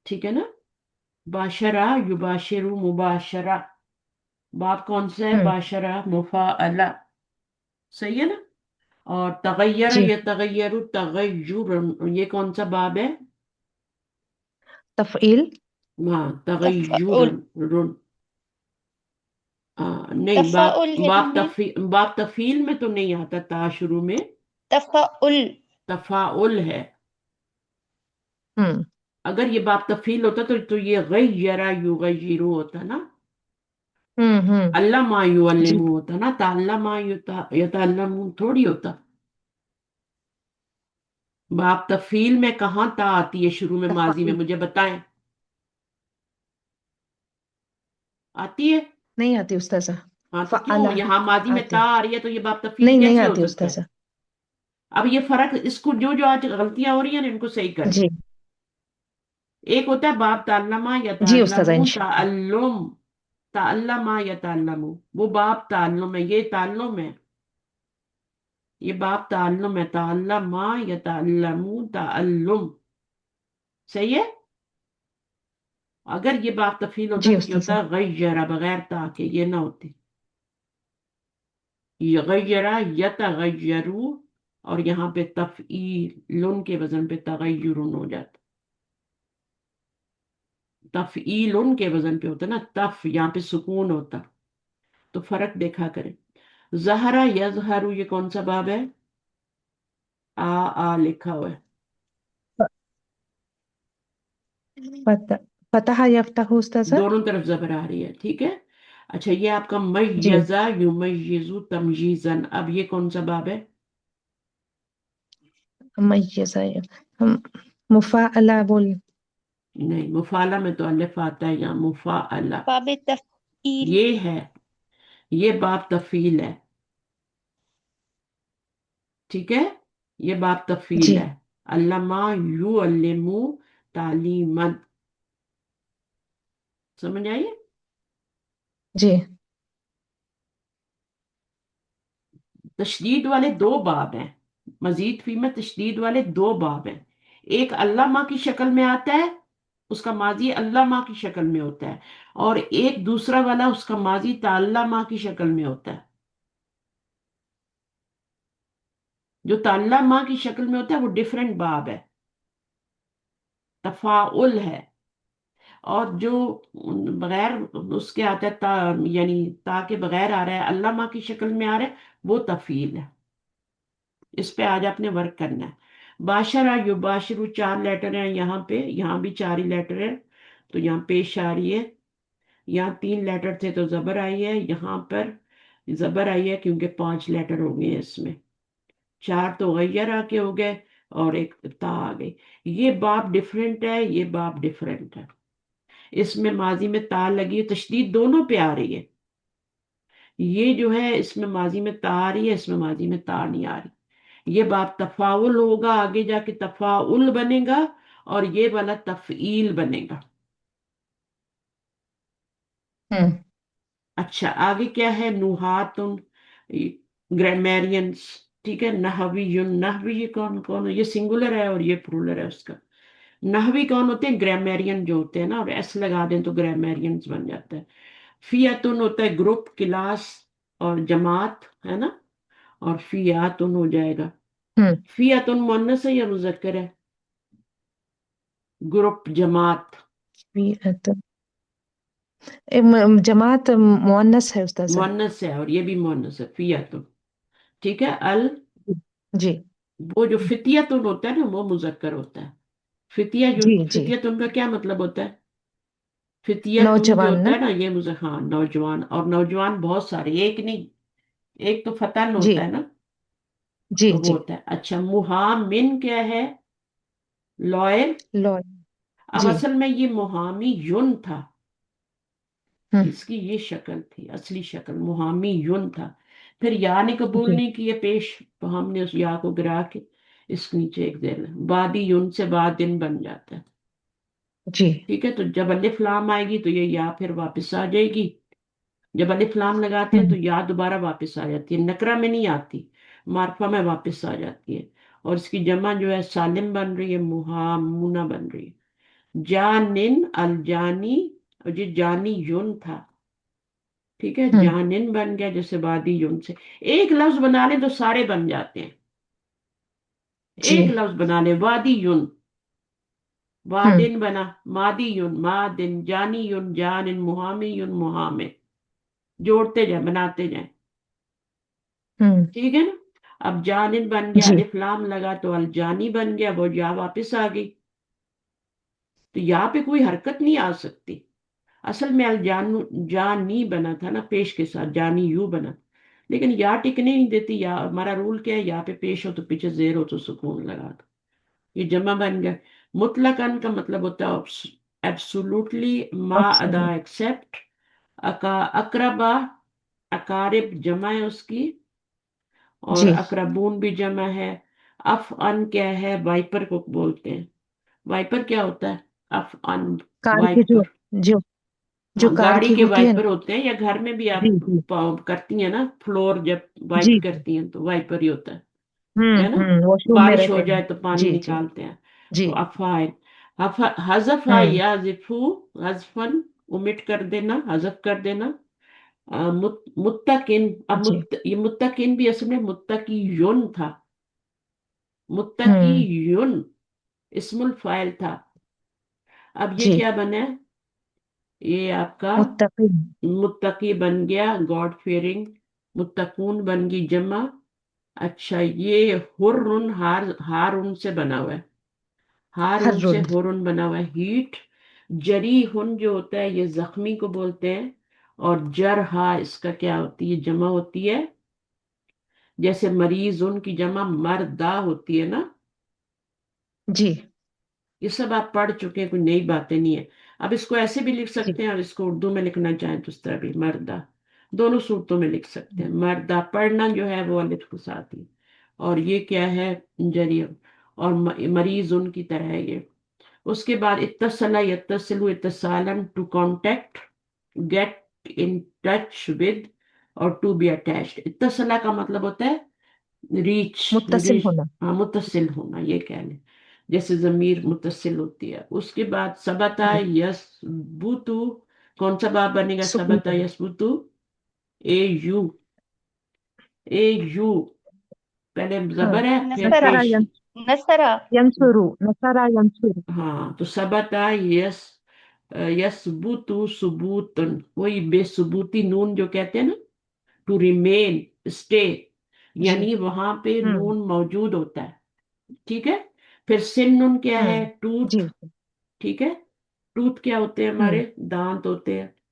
[SPEAKER 1] ٹھیک ہے نا؟ باشرہ یباشرو، مباشرہ، باب کون سا ہے؟
[SPEAKER 6] ہوں
[SPEAKER 1] باشرہ مفاعلہ، صحیح ہے نا؟ اور تغیر
[SPEAKER 6] جی
[SPEAKER 1] یا تغیر تغیر، یہ کون سا باب ہے؟
[SPEAKER 6] تفعیل
[SPEAKER 1] ہاں، تغیر،
[SPEAKER 7] تفعل
[SPEAKER 1] نہیں،
[SPEAKER 7] تفعل کہتے ہیں نا
[SPEAKER 1] باب تفیل میں تو نہیں آتا، تا شروع میں
[SPEAKER 7] تفعل
[SPEAKER 1] تفاعل ہے.
[SPEAKER 6] ہوں
[SPEAKER 1] اگر یہ باب تفیل ہوتا تو یہ غیرہ یغیرو ہوتا نا،
[SPEAKER 6] ہوں
[SPEAKER 1] علامہ
[SPEAKER 6] جی
[SPEAKER 1] یعلمو ہوتا نا، تعلم یتعلم تھوڑی ہوتا. باب تفیل میں کہاں تا آتی ہے شروع میں ماضی میں؟
[SPEAKER 6] تفعیل
[SPEAKER 1] مجھے بتائیں، آتی ہے؟
[SPEAKER 6] نہیں آتی استاذہ.
[SPEAKER 1] ہاں، تو کیوں
[SPEAKER 6] فعلہ
[SPEAKER 1] یہاں ماضی میں
[SPEAKER 6] آتے
[SPEAKER 1] تا آ رہی ہے تو یہ باب تفیل
[SPEAKER 6] نہیں
[SPEAKER 1] کیسے ہو
[SPEAKER 6] آتی
[SPEAKER 1] سکتا ہے؟
[SPEAKER 6] استاذہ.
[SPEAKER 1] اب یہ فرق، اس کو جو آج غلطیاں ہو رہی ہیں نا ان کو صحیح کریں.
[SPEAKER 6] جی
[SPEAKER 1] ایک ہوتا ہے باب تعلمہ یا
[SPEAKER 6] جی استاذہ
[SPEAKER 1] تعلم
[SPEAKER 6] انشاء اللہ.
[SPEAKER 1] تعلم، تعلمہ یا تعلم، وہ باب تعلم ہے، یہ تعلم ہے، یہ باب تعلم ہے، تعلمہ یا تعلم تعلم، صحیح ہے؟ اگر یہ باب تفیل ہوتا
[SPEAKER 6] جی
[SPEAKER 1] تو یہ
[SPEAKER 6] استاذہ
[SPEAKER 1] ہوتا غیرہ، بغیر تا کے، یہ نہ ہوتی. یہ غیرہ یتغیرو، اور یہاں پہ تفعیل کے وزن پہ تغیرن ہو جاتا، تفعیل کے وزن پہ ہوتا نا، یہاں پہ سکون ہوتا. تو فرق دیکھا کریں. زہرا یظہرو، یہ کون سا باب ہے؟ لکھا ہوا ہے،
[SPEAKER 6] فتح یفتح استاذہ.
[SPEAKER 1] دونوں طرف زبر آ رہی ہے، ٹھیک ہے. اچھا، یہ آپ کا
[SPEAKER 6] جی
[SPEAKER 1] میزا یمیزو تمجیزن، اب یہ کون سا باب ہے؟
[SPEAKER 6] میزہ مفاعلہ بول.
[SPEAKER 1] نہیں، مفعلہ میں تو الف آتا ہے، یا مفعلہ
[SPEAKER 7] باب تفعیل
[SPEAKER 1] یہ ہے، یہ باب تفعیل ہے، ٹھیک ہے، یہ باب تفعیل
[SPEAKER 6] جی
[SPEAKER 1] ہے. علامہ یعلمو تعلیمن، سمجھ آئیے؟
[SPEAKER 6] جی
[SPEAKER 1] تشدید والے 2 باب ہیں، مزید فی میں تشدید والے 2 باب ہیں. ایک علامہ کی شکل میں آتا ہے، اس کا ماضی علامہ کی شکل میں ہوتا ہے، اور ایک دوسرا والا اس کا ماضی تعلمہ کی شکل میں ہوتا ہے. جو تعلمہ کی شکل میں ہوتا ہے وہ ڈیفرنٹ باب ہے، تفاعل ہے. اور جو بغیر اس کے آتا ہے یعنی تا کے بغیر آ رہا ہے، علامہ کی شکل میں آ رہا ہے، وہ تفعیل ہے. اس پہ آج آپ نے ورک کرنا ہے. باشرہ یباشرو 4 لیٹر ہیں یہاں پہ، یہاں بھی 4 ہی لیٹر ہے، تو یہاں پیش آ رہی ہے یہاں 3 لیٹر تھے تو زبر آئی ہے، یہاں پر زبر آئی ہے کیونکہ 5 لیٹر ہو گئے ہیں اس میں، 4 تو غیر آ کے ہو گئے اور ایک تا آ گئی۔ یہ باب ڈفرینٹ ہے، یہ باب ڈفرینٹ ہے، اس میں ماضی میں تا لگی ہے، تشدید دونوں پہ آ رہی ہے، یہ جو ہے اس میں ماضی میں تا آ رہی ہے، اس میں ماضی میں تا نہیں آ رہی۔ یہ باب تفاعل ہوگا، آگے جا کے تفاعل بنے گا، اور یہ والا تفعیل بنے گا۔
[SPEAKER 6] ہوں
[SPEAKER 1] اچھا آگے کیا ہے؟ نحاتن، گرامیرینس، ٹھیک ہے، نحویون، نحوی یہ کون کون؟ یہ سنگولر ہے اور یہ پلورل ہے اس کا۔ نحوی کون ہوتے ہیں؟ گرامیرین جو ہوتے ہیں نا، اور ایس لگا دیں تو گرامیرینس بن جاتا ہے۔ فیاتن ہوتا ہے گروپ، کلاس اور جماعت، ہے نا، اور فیاتن ہو جائے گا۔
[SPEAKER 6] ہوں
[SPEAKER 1] فیاتن مؤنث ہے یا مذکر ہے؟ گروپ، جماعت،
[SPEAKER 6] فیعت جماعت مؤنث ہے استاذہ۔
[SPEAKER 1] مؤنث ہے، اور یہ بھی مؤنث ہے، فیاتن، ٹھیک ہے۔
[SPEAKER 6] جی
[SPEAKER 1] وہ جو فتیتن ہوتا ہے نا وہ مذکر ہوتا ہے۔
[SPEAKER 6] جی جی
[SPEAKER 1] فتیتن کا کیا مطلب ہوتا ہے؟ فتیتن جو
[SPEAKER 6] نوجوان
[SPEAKER 1] ہوتا
[SPEAKER 6] نا؟
[SPEAKER 1] ہے نا یہ ہاں نوجوان، اور نوجوان بہت سارے، ایک نہیں، ایک تو فتن
[SPEAKER 6] جی
[SPEAKER 1] ہوتا ہے نا،
[SPEAKER 6] جی
[SPEAKER 1] تو وہ
[SPEAKER 6] جی
[SPEAKER 1] ہوتا ہے۔ اچھا محامن کیا ہے؟ لائر۔
[SPEAKER 6] لو
[SPEAKER 1] اب
[SPEAKER 6] جی
[SPEAKER 1] اصل میں یہ محامی یون تھا،
[SPEAKER 6] ہوں
[SPEAKER 1] اس کی یہ شکل تھی، اصلی شکل محامی یون تھا، پھر یا نے قبول
[SPEAKER 6] جی
[SPEAKER 1] نہیں کیے پیش، تو ہم نے اس یا کو گرا کے اس کے نیچے ایک زیر بادی یون سے بادن بن جاتا ہے،
[SPEAKER 6] جی
[SPEAKER 1] ٹھیک ہے۔ تو جب الف لام آئے گی تو یہ یا پھر واپس آ جائے گی، جب الف لام لگاتے ہیں
[SPEAKER 6] ہوں
[SPEAKER 1] تو یا دوبارہ واپس آ جاتی ہے، نکرہ میں نہیں آتی، معرفہ میں واپس آ جاتی ہے، اور اس کی جمع جو ہے سالم بن رہی ہے، محامونہ بن رہی ہے۔ جانن، الجانی، اور یہ جانی یون تھا، ٹھیک ہے،
[SPEAKER 6] ہوں
[SPEAKER 1] جانن بن گیا جیسے بادی یون سے۔ ایک لفظ بنا لیں تو سارے بن جاتے ہیں،
[SPEAKER 6] جی
[SPEAKER 1] ایک لفظ بنا لیں، وادی یون،
[SPEAKER 6] ہوں
[SPEAKER 1] وادن بنا، مادی یون، مادن، جانی یون، جانن، محامی یون، محامے، جوڑتے جائیں، بناتے جائیں،
[SPEAKER 6] ہوں
[SPEAKER 1] ٹھیک ہے نا۔ اب جانن بن گیا،
[SPEAKER 6] جی
[SPEAKER 1] الف لام لگا تو الجانی بن گیا، وہ یا واپس آ گئی، تو یہاں پہ کوئی حرکت نہیں آ سکتی، اصل میں الجان جانی بنا تھا نا پیش کے ساتھ، جانی یو بنا، لیکن یا ٹکنے نہیں دیتی، یا ہمارا رول کیا ہے، یا پہ پیش ہو تو پیچھے زیر ہو تو سکون لگا دو، یہ جمع بن گیا۔ مطلقاً کا مطلب ہوتا ہے ایبسولوٹلی، ما ادا
[SPEAKER 6] absolute،
[SPEAKER 1] ایکسپٹ، اقربا، اقارب جمع ہے اس کی، اور
[SPEAKER 6] جی
[SPEAKER 1] اقربون بھی جمع ہے۔ اف ان کیا ہے؟ وائپر کو بولتے ہیں، وائپر کیا ہوتا ہے؟ اف ان،
[SPEAKER 6] کار کی
[SPEAKER 1] وائپر،
[SPEAKER 6] جو جو
[SPEAKER 1] ہاں
[SPEAKER 6] کار
[SPEAKER 1] گاڑی
[SPEAKER 6] کی
[SPEAKER 1] کے
[SPEAKER 6] ہوتی ہے
[SPEAKER 1] وائپر
[SPEAKER 6] نا۔
[SPEAKER 1] ہوتے ہیں، یا گھر میں بھی آپ
[SPEAKER 6] جی جی
[SPEAKER 1] کرتی ہیں نا فلور جب
[SPEAKER 6] جی
[SPEAKER 1] وائپ
[SPEAKER 6] جی
[SPEAKER 1] کرتی ہیں تو وائپر ہی ہوتا ہے نا،
[SPEAKER 6] واش روم میں
[SPEAKER 1] بارش ہو
[SPEAKER 6] رہتے ہیں۔
[SPEAKER 1] جائے تو پانی
[SPEAKER 6] جی جی
[SPEAKER 1] نکالتے ہیں،
[SPEAKER 6] جی
[SPEAKER 1] تو افائل، حذف
[SPEAKER 6] ہوں
[SPEAKER 1] یا ذفو، حذفن omit کر دینا، حذف کر دینا۔ متقن، اب
[SPEAKER 6] جی
[SPEAKER 1] یہ متقن بھی اصل میں متقی یون تھا، متقی
[SPEAKER 6] ہوں
[SPEAKER 1] یون اسم الفاعل تھا، اب یہ
[SPEAKER 6] جی
[SPEAKER 1] کیا بنا ہے؟ یہ آپ کا
[SPEAKER 6] متقی
[SPEAKER 1] متقی بن گیا، گاڈ فیئرنگ، متقون بن گئی جمع۔ اچھا یہ ہرن، ہارن سے بنا ہوا ہے،
[SPEAKER 6] ہر
[SPEAKER 1] ہارن سے
[SPEAKER 6] رن
[SPEAKER 1] ہرن بنا ہوا ہے، ہیٹ۔ جری ہن جو ہوتا ہے یہ زخمی کو بولتے ہیں، اور جرحا اس کا کیا ہوتی ہے؟ جمع ہوتی ہے، جیسے مریض ان کی جمع مردہ ہوتی ہے نا،
[SPEAKER 6] جی
[SPEAKER 1] یہ سب آپ پڑھ چکے ہیں، کوئی نئی باتیں نہیں ہے۔ اب اس کو ایسے بھی لکھ
[SPEAKER 6] جی
[SPEAKER 1] سکتے ہیں، اور اس کو اردو میں لکھنا چاہیں تو اس طرح بھی، مردہ، دونوں صورتوں میں لکھ سکتے ہیں، مردہ پڑھنا جو ہے وہ الف کے ساتھ ہی، اور یہ کیا ہے؟ جری، اور مریض ان کی طرح ہے یہ۔ اس کے بعد اتصل، یتصل، اتصالن، to contact, get in touch with, اور ٹو بی اٹیچڈ۔ اتصلہ کا مطلب ہوتا ہے ریچ،
[SPEAKER 6] متصل ہونا۔
[SPEAKER 1] ہاں متصل ہونا، یہ کہہ لیں، جیسے ضمیر متصل ہوتی ہے۔ اس کے بعد سبتا
[SPEAKER 6] جی
[SPEAKER 1] یسبتو، کون سا باب بنے گا؟
[SPEAKER 6] سکون
[SPEAKER 1] سبتا یسبتو، اے یو، اے یو، پہلے
[SPEAKER 6] ہاں
[SPEAKER 1] زبر ہے پھر
[SPEAKER 3] نصرہ،
[SPEAKER 6] نصرہ
[SPEAKER 1] پیش،
[SPEAKER 3] نصرہ،
[SPEAKER 6] ینصرو، نصرہ ینصرو۔
[SPEAKER 1] ہاں تو سبتا یسبتو ثبوتن، وہی بے ثبوتی، نون جو کہتے ہیں نا، ٹو ریمین، اسٹے،
[SPEAKER 6] جی
[SPEAKER 1] یعنی وہاں پہ
[SPEAKER 6] ہوں
[SPEAKER 1] نون موجود ہوتا ہے، ٹھیک ہے۔ پھر سن نون کیا
[SPEAKER 6] ہوں
[SPEAKER 1] ہے؟ ٹوتھ،
[SPEAKER 6] جی
[SPEAKER 1] ٹھیک ہے، ٹوتھ کیا ہوتے ہیں؟
[SPEAKER 6] ہوں
[SPEAKER 1] ہمارے دانت ہوتے ہیں،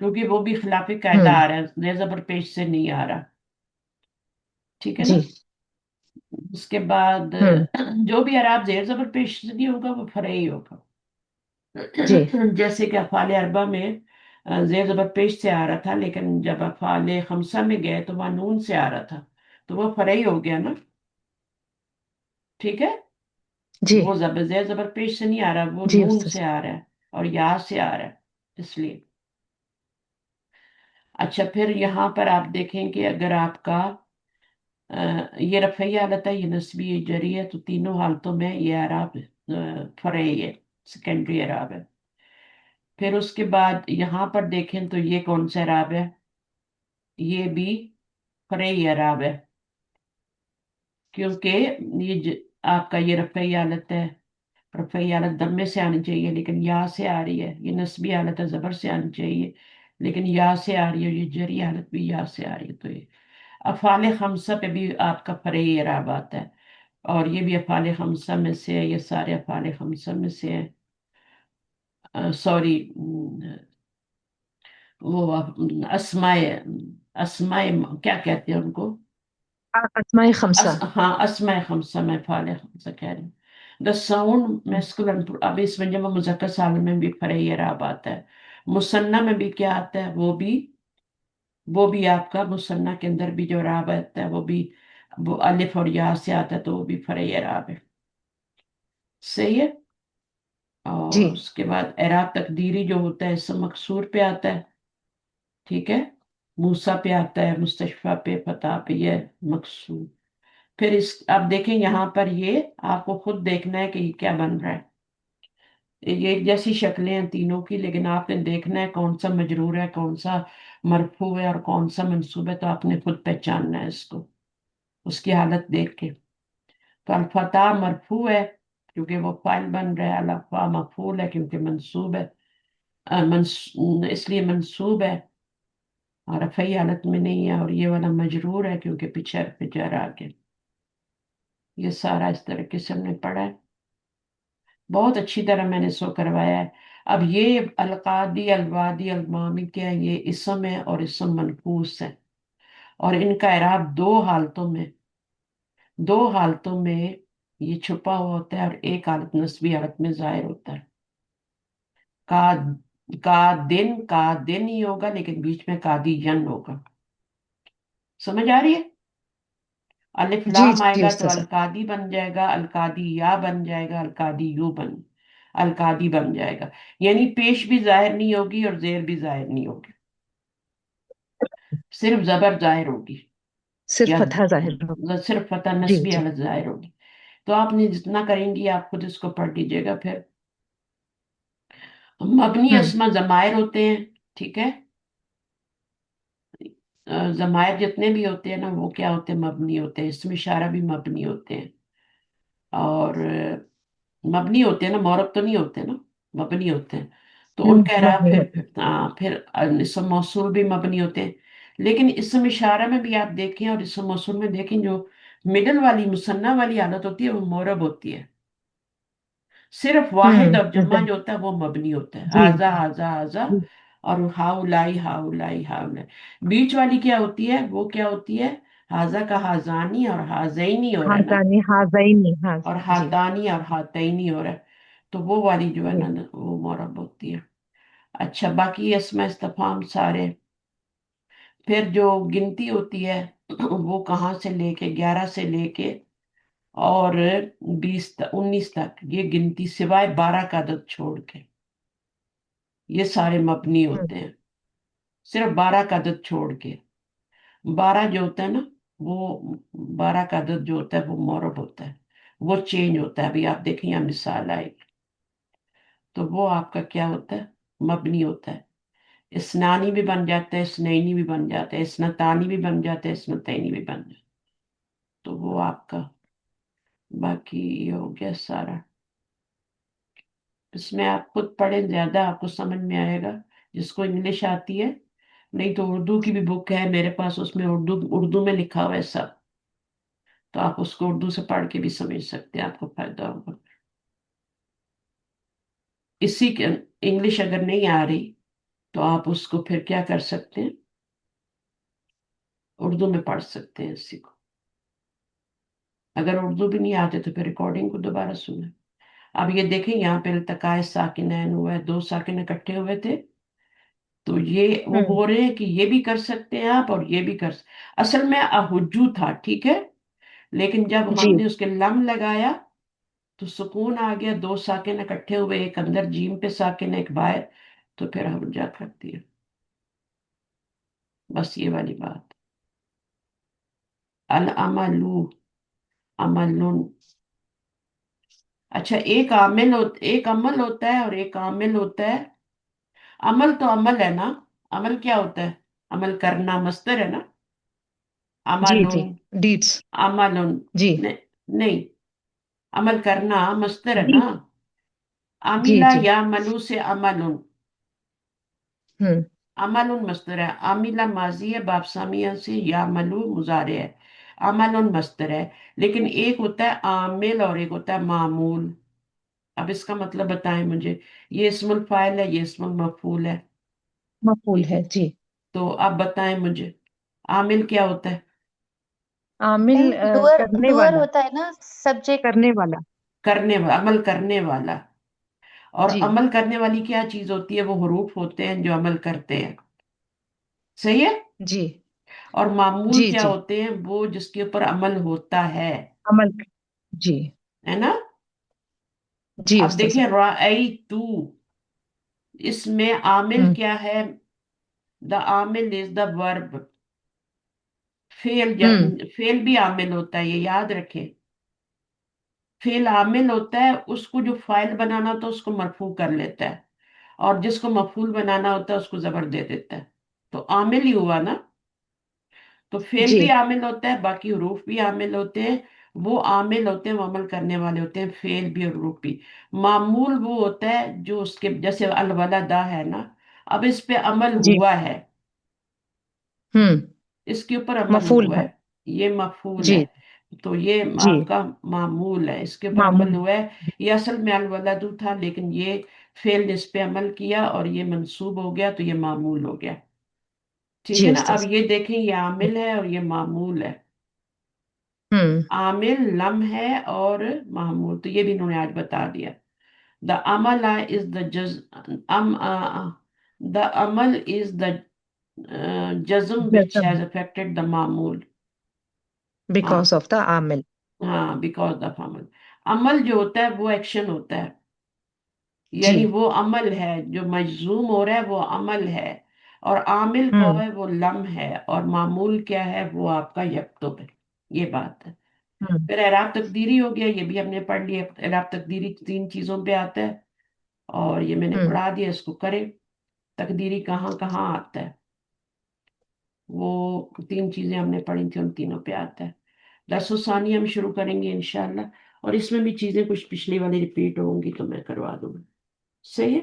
[SPEAKER 1] کیونکہ وہ بھی خلاف قاعدہ
[SPEAKER 6] ہوں
[SPEAKER 1] آ رہا ہے، زیر زبر پیش سے نہیں آ رہا. ٹھیک ہے نا.
[SPEAKER 6] جی
[SPEAKER 1] اس کے بعد
[SPEAKER 6] ہوں
[SPEAKER 1] جو بھی اعراب زیر زبر پیش سے نہیں ہوگا وہ فرعی ہوگا.
[SPEAKER 6] جی
[SPEAKER 1] جیسے کہ افعال اربع میں زیر زبر پیش سے آ رہا تھا، لیکن جب افعال خمسہ میں گئے تو وہاں نون سے آ رہا تھا، تو وہ فرعی ہو گیا نا. ٹھیک ہے.
[SPEAKER 6] جی
[SPEAKER 1] وہ زیر زبر پیش سے نہیں آ رہا، وہ
[SPEAKER 6] جی
[SPEAKER 1] نون
[SPEAKER 6] استاذ
[SPEAKER 1] سے آ رہا ہے اور یا سے آ رہا ہے، اس لیے. اچھا، پھر یہاں پر آپ دیکھیں کہ اگر آپ کا یہ رفعی حالت ہے، یہ نسبی، یہ جری ہے، تو تینوں حالتوں میں یہ اعراب فرعی ہے، سیکنڈری اعراب ہے. پھر اس کے بعد یہاں پر دیکھیں تو یہ کون سا اعراب ہے؟ یہ بھی فرعی اعراب ہے، کیونکہ آپ کا یہ رفعی حالت ہے. رفعی حالت دمے سے آنی چاہیے لیکن یا سے آ رہی ہے. یہ نسبی حالت ہے، زبر سے آنی چاہیے لیکن یا سے آ رہی ہے. یہ جری حالت بھی یا سے آ رہی ہے. تو یہ افعال خمسہ پہ بھی آپ کا فرعی اعراب آتا ہے، اور یہ بھی افعال خمسہ میں سے ہے. یہ سارے افعال خمسہ میں سے ہیں. سوری، وہ اسماء، اسماء کیا کہتے ہیں ان کو؟
[SPEAKER 6] اسماء خمسہ.
[SPEAKER 1] ہاں، اسماء خمسہ میں افعال خمسہ کہہ رہی ہوں. دا ساؤنڈ میسکولن، اب اس میں جب مذکر سالم میں بھی فرعی اعراب آتا ہے. مثنیٰ میں بھی کیا آتا ہے؟ وہ بھی آپ کا مثنیٰ کے اندر بھی جو اعراب آتا ہے وہ الف اور یا سے آتا ہے، تو وہ بھی فرعی اعراب ہے. صحیح ہے.
[SPEAKER 6] جی
[SPEAKER 1] اور اس کے بعد اعراب تقدیری جو ہوتا ہے اسم مکسور پہ آتا ہے. ٹھیک ہے. موسیٰ پہ آتا ہے، مستشفیٰ پہ، فتح پہ، یہ مکسور. پھر آپ دیکھیں یہاں پر یہ آپ کو خود دیکھنا ہے کہ یہ کیا بن رہا ہے. یہ ایک جیسی شکلیں ہیں تینوں کی، لیکن آپ نے دیکھنا ہے کون سا مجرور ہے، کون سا مرفوع ہے اور کون سا منصوب ہے. تو آپ نے خود پہچاننا ہے اس کو، اس کی حالت دیکھ کے. تو الفتح مرفوع ہے کیونکہ وہ فاعل بن رہا ہے. الفا مفعول ہے کیونکہ منصوب ہے، اس لیے منصوب ہے اور رفعی حالت میں نہیں ہے. اور یہ والا مجرور ہے کیونکہ پیچھے پہ جر آ کے. یہ سارا اس طرح سے ہم نے پڑھا ہے. بہت اچھی طرح میں نے سو کروایا ہے. اب یہ القادی، الوادی، المامی کیا ہے؟ یہ اسم ہے اور اسم منقوص ہے، اور ان کا اعراب دو حالتوں میں یہ چھپا ہوا ہوتا ہے، اور ایک حالت نسبی حالت میں ظاہر ہوتا ہے. کا کا دن ہی ہوگا لیکن بیچ میں قادی ین ہوگا. سمجھ آ رہی ہے؟ الف
[SPEAKER 6] جی
[SPEAKER 1] لام آئے
[SPEAKER 6] جی
[SPEAKER 1] گا تو
[SPEAKER 6] استاذ.
[SPEAKER 1] القادی بن جائے گا، القادی یا بن جائے گا، القادی بن جائے گا. یعنی پیش بھی ظاہر نہیں ہوگی اور زیر بھی ظاہر نہیں ہوگی، صرف زبر ظاہر ہوگی،
[SPEAKER 6] صرف
[SPEAKER 1] یا
[SPEAKER 6] فتح ظاہر ہوگا.
[SPEAKER 1] صرف فتح
[SPEAKER 6] جی
[SPEAKER 1] نسبی
[SPEAKER 6] جی
[SPEAKER 1] حالت ظاہر ہوگی. تو آپ نے جتنا کریں گی آپ خود اس کو پڑھ لیجیے گا. پھر مبنی
[SPEAKER 6] ہوں
[SPEAKER 1] اسما ضمائر ہوتے ہیں. ٹھیک ہے. ضمائر جتنے بھی ہوتے ہیں نا وہ کیا ہوتے ہیں؟ مبنی ہوتے ہیں. اسم اشارہ بھی مبنی ہوتے ہیں، اور مبنی ہوتے ہیں نا، معرب تو نہیں ہوتے نا، مبنی ہوتے ہیں. تو ان کا اعراب
[SPEAKER 6] مبنی
[SPEAKER 1] پھر
[SPEAKER 6] ہوتا
[SPEAKER 1] پھر اسم موصول بھی مبنی ہوتے ہیں. لیکن اسم اشارہ میں بھی آپ دیکھیں اور اسم موصول میں دیکھیں، جو مڈل والی مثنیٰ والی حالت ہوتی ہے وہ معرب ہوتی ہے. صرف
[SPEAKER 6] ہے.
[SPEAKER 1] واحد اور جمع جو ہوتا ہے وہ مبنی ہوتا ہے.
[SPEAKER 6] جی
[SPEAKER 1] ہاذا ہاذا ہاذا،
[SPEAKER 6] جی
[SPEAKER 1] اور ہاؤلائی ہاؤلائی ہاؤلائی. بیچ والی کیا ہوتی ہے؟ وہ کیا ہوتی ہے؟ ہاذا کا ہاذانی اور ہاذینی ہو رہا ہے نا،
[SPEAKER 6] حاضانی حاضینی
[SPEAKER 1] اور
[SPEAKER 6] جی
[SPEAKER 1] ہاتانی اور ہاتینی ہو رہا ہے. تو وہ والی جو ہے
[SPEAKER 6] جی
[SPEAKER 1] نا وہ معرب ہوتی ہے. اچھا، باقی اسماء استفہام سارے. پھر جو گنتی ہوتی ہے وہ کہاں سے لے کے 11 سے لے کے اور 19 تک، یہ گنتی سوائے 12 کا عدد چھوڑ کے یہ سارے مبنی ہوتے ہیں. صرف 12 کا عدد چھوڑ کے. 12 جو ہوتا ہے نا، وہ 12 کا عدد جو ہوتا ہے وہ معرب ہوتا ہے، وہ چینج ہوتا ہے. ابھی آپ دیکھیں یہاں مثال آئے گی تو وہ آپ کا کیا ہوتا ہے؟ مبنی ہوتا ہے. اسنانی بھی بن جاتا ہے، اسنینی بھی بن جاتا ہے، اسنتانی بھی بن جاتا ہے، اسنتینی بھی بن جاتا ہے. تو وہ آپ کا باقی یہ ہو گیا سارا. اس میں آپ خود پڑھیں، زیادہ آپ کو سمجھ میں آئے گا جس کو انگلش آتی ہے. نہیں تو اردو کی بھی بک ہے میرے پاس، اس میں اردو میں لکھا ہوا ہے سب، تو آپ اس کو اردو سے پڑھ کے بھی سمجھ سکتے ہیں، آپ کو فائدہ ہوگا. اسی کے انگلش اگر نہیں آ رہی تو آپ اس کو پھر کیا کر سکتے ہیں، اردو میں پڑھ سکتے ہیں اسی کو. اگر اردو بھی نہیں آتے تو پھر ریکارڈنگ کو دوبارہ سنیں. اب یہ دیکھیں یہاں پہ التقائے ساکنین ہوا ہے، دو ساکن اکٹھے ہوئے تھے، تو یہ وہ
[SPEAKER 6] ہوں
[SPEAKER 1] بول رہے ہیں کہ یہ بھی کر سکتے ہیں آپ اور یہ بھی کر سکتے. اصل میں احجو تھا، ٹھیک ہے، لیکن جب
[SPEAKER 6] جی
[SPEAKER 1] ہم نے اس کے لم لگایا تو سکون آ گیا، دو ساکن اکٹھے ہوئے، ایک اندر جیم پہ ساکن ایک باہر، تو پھر ہم جا کر دیا. بس یہ والی بات. العملو، عملن. اچھا، ایک عمل ہوتا ہے اور ایک عامل ہوتا ہے. عمل تو عمل ہے نا، عمل کیا ہوتا ہے؟ عمل کرنا، مصدر ہے نا.
[SPEAKER 6] جی
[SPEAKER 1] عملن،
[SPEAKER 6] جی ڈیڈس
[SPEAKER 1] عملن.
[SPEAKER 6] جی
[SPEAKER 1] نہیں، عمل کرنا مصدر ہے نا.
[SPEAKER 6] ڈیڈ جی
[SPEAKER 1] عاملہ
[SPEAKER 6] جی
[SPEAKER 1] یا ملو سے عملن.
[SPEAKER 6] ہوں
[SPEAKER 1] عمل مصدر ہے، عاملہ ماضی ہے، باب سامیہ سے، یا ملو مضارع ہے. عمل مصدر ہے، لیکن ایک ہوتا ہے عامل اور ایک ہوتا ہے معمول. اب اس کا مطلب بتائیں مجھے. یہ اسم الفاعل ہے، یہ اسم المفعول ہے،
[SPEAKER 6] مفعول
[SPEAKER 1] ٹھیک ہے.
[SPEAKER 6] ہے جی.
[SPEAKER 1] تو آپ بتائیں مجھے عامل کیا ہوتا ہے؟
[SPEAKER 6] عامل
[SPEAKER 5] نہیں، ڈوئر
[SPEAKER 6] کرنے
[SPEAKER 5] ڈوئر
[SPEAKER 6] والا،
[SPEAKER 5] ہوتا ہے نا، سبجیکٹ.
[SPEAKER 6] کرنے والا.
[SPEAKER 1] کرنے والا، عمل کرنے والا. اور
[SPEAKER 6] جی
[SPEAKER 1] عمل کرنے والی کیا چیز ہوتی ہے؟ وہ حروف ہوتے ہیں جو عمل کرتے ہیں، صحیح ہے.
[SPEAKER 6] جی
[SPEAKER 1] اور معمول
[SPEAKER 6] جی
[SPEAKER 1] کیا
[SPEAKER 6] جی
[SPEAKER 1] ہوتے ہیں؟ وہ جس کے اوپر عمل ہوتا
[SPEAKER 6] عمل. جی
[SPEAKER 1] ہے نا.
[SPEAKER 6] جی
[SPEAKER 1] اب
[SPEAKER 6] استاذ.
[SPEAKER 1] دیکھیں رأیتو، اس میں عامل
[SPEAKER 6] ہوں
[SPEAKER 1] کیا ہے؟ دا عامل از دا ورب.
[SPEAKER 6] ہوں
[SPEAKER 1] فعل بھی عامل ہوتا ہے، یہ یاد رکھیں. فعل عامل ہوتا ہے، اس کو جو فاعل بنانا ہوتا ہے اس کو مرفوع کر لیتا ہے، اور جس کو مفعول بنانا ہوتا ہے اس کو زبر دے دیتا ہے. تو عامل ہی ہوا نا. تو فعل
[SPEAKER 6] جی
[SPEAKER 1] بھی عامل ہوتا ہے، باقی حروف بھی عامل ہوتے ہیں. وہ عامل ہوتے ہیں، وہ عمل کرنے والے ہوتے ہیں، فعل بھی اور حروف بھی. معمول وہ ہوتا ہے جو اس کے جیسے الولدہ ہے نا، اب اس پہ عمل
[SPEAKER 6] جی
[SPEAKER 1] ہوا ہے،
[SPEAKER 6] ہوں
[SPEAKER 1] اس کے اوپر عمل
[SPEAKER 6] مفعول
[SPEAKER 1] ہوا
[SPEAKER 6] ہے.
[SPEAKER 1] ہے، یہ مفعول
[SPEAKER 6] جی
[SPEAKER 1] ہے. تو یہ
[SPEAKER 6] جی
[SPEAKER 1] آپ کا معمول ہے، اس کے اوپر عمل
[SPEAKER 6] معمول.
[SPEAKER 1] ہوا ہے. یہ اصل میں الولد تھا، لیکن یہ فعل نے اس پہ عمل کیا اور یہ منصوب ہو گیا، تو یہ معمول ہو گیا. ٹھیک
[SPEAKER 6] جی
[SPEAKER 1] ہے نا. اب
[SPEAKER 6] استاذ.
[SPEAKER 1] یہ دیکھیں، یہ عامل ہے اور یہ معمول ہے.
[SPEAKER 6] ہوں
[SPEAKER 1] عامل لم ہے اور معمول، تو یہ بھی انہوں نے آج بتا دیا. The amala is the the amal is the jazm which
[SPEAKER 6] جزم
[SPEAKER 1] has affected the معمول. ہاں
[SPEAKER 6] بیکاز آف دا عامل.
[SPEAKER 1] ہاں، بیکاز آف عمل. عمل جو ہوتا ہے وہ ایکشن ہوتا ہے،
[SPEAKER 6] جی
[SPEAKER 1] یعنی وہ عمل ہے جو مجزوم ہو رہا ہے، وہ عمل ہے. اور عامل کا
[SPEAKER 6] ہوں
[SPEAKER 1] ہے وہ لم ہے، اور معمول کیا ہے؟ وہ آپ کا یکتب ہے. یہ بات ہے.
[SPEAKER 6] ہوں
[SPEAKER 1] پھر اعراب تقدیری ہو گیا، یہ بھی ہم نے پڑھ لیا. اعراب تقدیری تین چیزوں پہ آتا ہے، اور یہ میں نے
[SPEAKER 6] ہوں
[SPEAKER 1] پڑھا دیا، اس کو کریں. تقدیری کہاں کہاں آتا ہے؟ وہ تین چیزیں ہم نے پڑھی تھی، ان تینوں پہ آتا ہے. درس ثانی ہم شروع کریں گے انشاءاللہ، اور اس میں بھی چیزیں کچھ پچھلی والی ریپیٹ ہوں گی تو میں کروا دوں گا. صحیح ہے.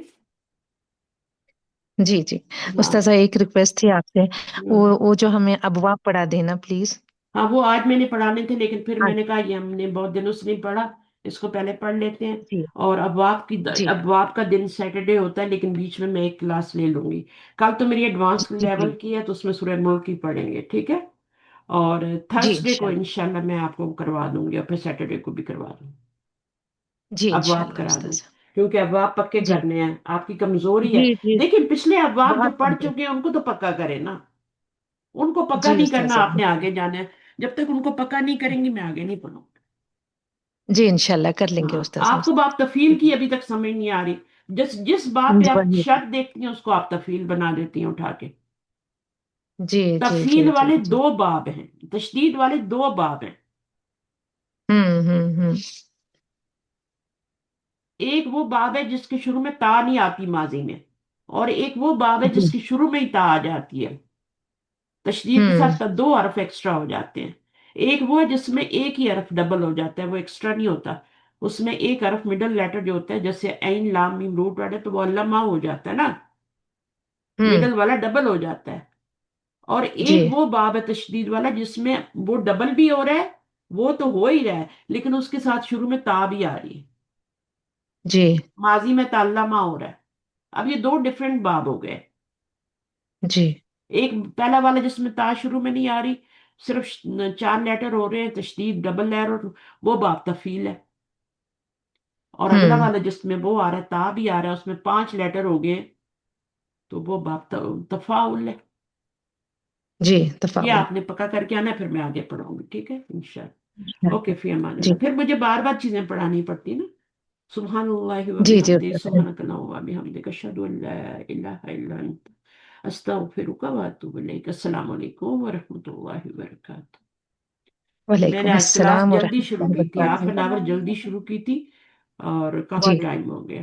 [SPEAKER 6] جی جی.
[SPEAKER 1] ہاں
[SPEAKER 6] استاذہ ایک ریکویسٹ تھی آپ سے،
[SPEAKER 1] ہاں
[SPEAKER 6] وہ جو ہمیں ابواب پڑھا دینا پلیز.
[SPEAKER 1] ہاں، وہ آج میں نے پڑھانے تھے، لیکن پھر
[SPEAKER 6] ہاں
[SPEAKER 1] میں نے کہا یہ ہم نے بہت دنوں سے نہیں پڑھا، اس کو پہلے پڑھ لیتے ہیں.
[SPEAKER 6] جی
[SPEAKER 1] اور
[SPEAKER 6] جی
[SPEAKER 1] ابواب کا دن سیٹرڈے ہوتا ہے، لیکن بیچ میں ایک کلاس لے لوں گی. کل تو میری ایڈوانس
[SPEAKER 6] جی
[SPEAKER 1] لیول
[SPEAKER 6] پلیز.
[SPEAKER 1] کی ہے، تو اس میں سورہ ملک ہی پڑھیں گے، ٹھیک ہے. اور
[SPEAKER 6] جی
[SPEAKER 1] تھرسڈے کو
[SPEAKER 6] انشاءاللہ.
[SPEAKER 1] انشاءاللہ میں آپ کو کروا دوں گی، اور پھر سیٹرڈے کو بھی کروا دوں گی.
[SPEAKER 6] جی
[SPEAKER 1] ابواب
[SPEAKER 6] انشاءاللہ
[SPEAKER 1] کرا دوں،
[SPEAKER 6] استاذہ.
[SPEAKER 1] کیونکہ ابواب پکے
[SPEAKER 6] جی
[SPEAKER 1] کرنے ہیں. آپ کی کمزوری ہے.
[SPEAKER 6] جی جی
[SPEAKER 1] دیکھیں پچھلے ابواب جو
[SPEAKER 6] بہت
[SPEAKER 1] پڑھ
[SPEAKER 6] کمزور.
[SPEAKER 1] چکے ہیں ان کو تو پکا کرے نا. ان کو پکا
[SPEAKER 6] جی
[SPEAKER 1] نہیں کرنا،
[SPEAKER 6] استاذہ.
[SPEAKER 1] آپ نے آگے جانا ہے. جب تک ان کو پکا نہیں کریں گی میں آگے نہیں پڑھوں.
[SPEAKER 6] جی انشاءاللہ کر لیں گے
[SPEAKER 1] ہاں،
[SPEAKER 6] استاذہ.
[SPEAKER 1] آپ کو باب تفیل کی ابھی تک سمجھ نہیں آ رہی. جس بات پہ آپ
[SPEAKER 6] وہی.
[SPEAKER 1] شرط دیکھتی ہیں اس کو آپ تفیل بنا دیتی ہیں اٹھا کے.
[SPEAKER 6] جی جی
[SPEAKER 1] تفیل
[SPEAKER 6] جی جی
[SPEAKER 1] والے
[SPEAKER 6] جی.
[SPEAKER 1] دو باب ہیں، تشدید والے دو باب ہیں.
[SPEAKER 6] ہوں.
[SPEAKER 1] ایک وہ باب ہے جس کے شروع میں تا نہیں آتی ماضی میں، اور ایک وہ باب ہے
[SPEAKER 6] جی
[SPEAKER 1] جس کے شروع میں ہی تا آ جاتی ہے. تشدید کے
[SPEAKER 6] ہوں
[SPEAKER 1] ساتھ دو حرف ایکسٹرا ہو جاتے ہیں. ایک وہ ہے جس میں ایک ہی حرف ڈبل ہو جاتا ہے، وہ ایکسٹرا نہیں ہوتا. اس میں ایک حرف مڈل لیٹر جو ہوتا ہے، جیسے عین لام میم روٹ ورڈ ہے تو وہ علامہ ہو جاتا ہے نا،
[SPEAKER 6] ہوں
[SPEAKER 1] مڈل والا ڈبل ہو جاتا ہے. اور
[SPEAKER 6] جی
[SPEAKER 1] ایک وہ باب ہے تشدید والا جس میں وہ ڈبل بھی ہو رہا ہے، وہ تو ہو ہی رہا ہے، لیکن اس کے ساتھ شروع میں تا بھی آ رہی ہے،
[SPEAKER 6] جی
[SPEAKER 1] ماضی میں تعلمہ ہو رہا ہے. اب یہ دو ڈیفرنٹ باب ہو گئے.
[SPEAKER 6] جی
[SPEAKER 1] ایک پہلا والا جس میں تا شروع میں نہیں آ رہی، صرف 4 لیٹر ہو رہے ہیں، تشدید ڈبل لہر، اور وہ باب تفیل ہے. اور اگلا والا جس میں وہ آ رہا ہے، تا بھی آ رہا ہے، اس میں 5 لیٹر ہو گئے، تو وہ باب تفاعل ہے.
[SPEAKER 6] جی
[SPEAKER 1] یہ
[SPEAKER 6] تفاعل.
[SPEAKER 1] آپ نے پکا کر کے آنا، پھر میں آگے پڑھاؤں گی، ٹھیک ہے انشاءاللہ. اوکے، فی امان
[SPEAKER 6] جی
[SPEAKER 1] اللہ. پھر مجھے بار بار چیزیں پڑھانی پڑتی نا. سبحان اللہ و
[SPEAKER 6] جی جی
[SPEAKER 1] بحمدہ،
[SPEAKER 6] استاذ.
[SPEAKER 1] سبحانک اللہم و بحمدک، اشہد ان لا الہ الا انت، استغفرک و اتوب الیک. السلام علیکم ورحمۃ اللہ وبرکاتہ. میں
[SPEAKER 6] وعلیکم
[SPEAKER 1] نے آج کلاس
[SPEAKER 6] السلام
[SPEAKER 1] جلدی
[SPEAKER 6] ورحمۃ
[SPEAKER 1] شروع
[SPEAKER 6] اللہ
[SPEAKER 1] کی تھی،
[SPEAKER 6] وبرکاتہ.
[SPEAKER 1] 1/2 آور جلدی شروع کی تھی، اور کافی
[SPEAKER 6] جی
[SPEAKER 4] وعلیکم
[SPEAKER 1] ٹائم ہو گیا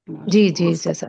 [SPEAKER 1] کلاس
[SPEAKER 6] جی
[SPEAKER 1] کو.
[SPEAKER 6] جی جیسا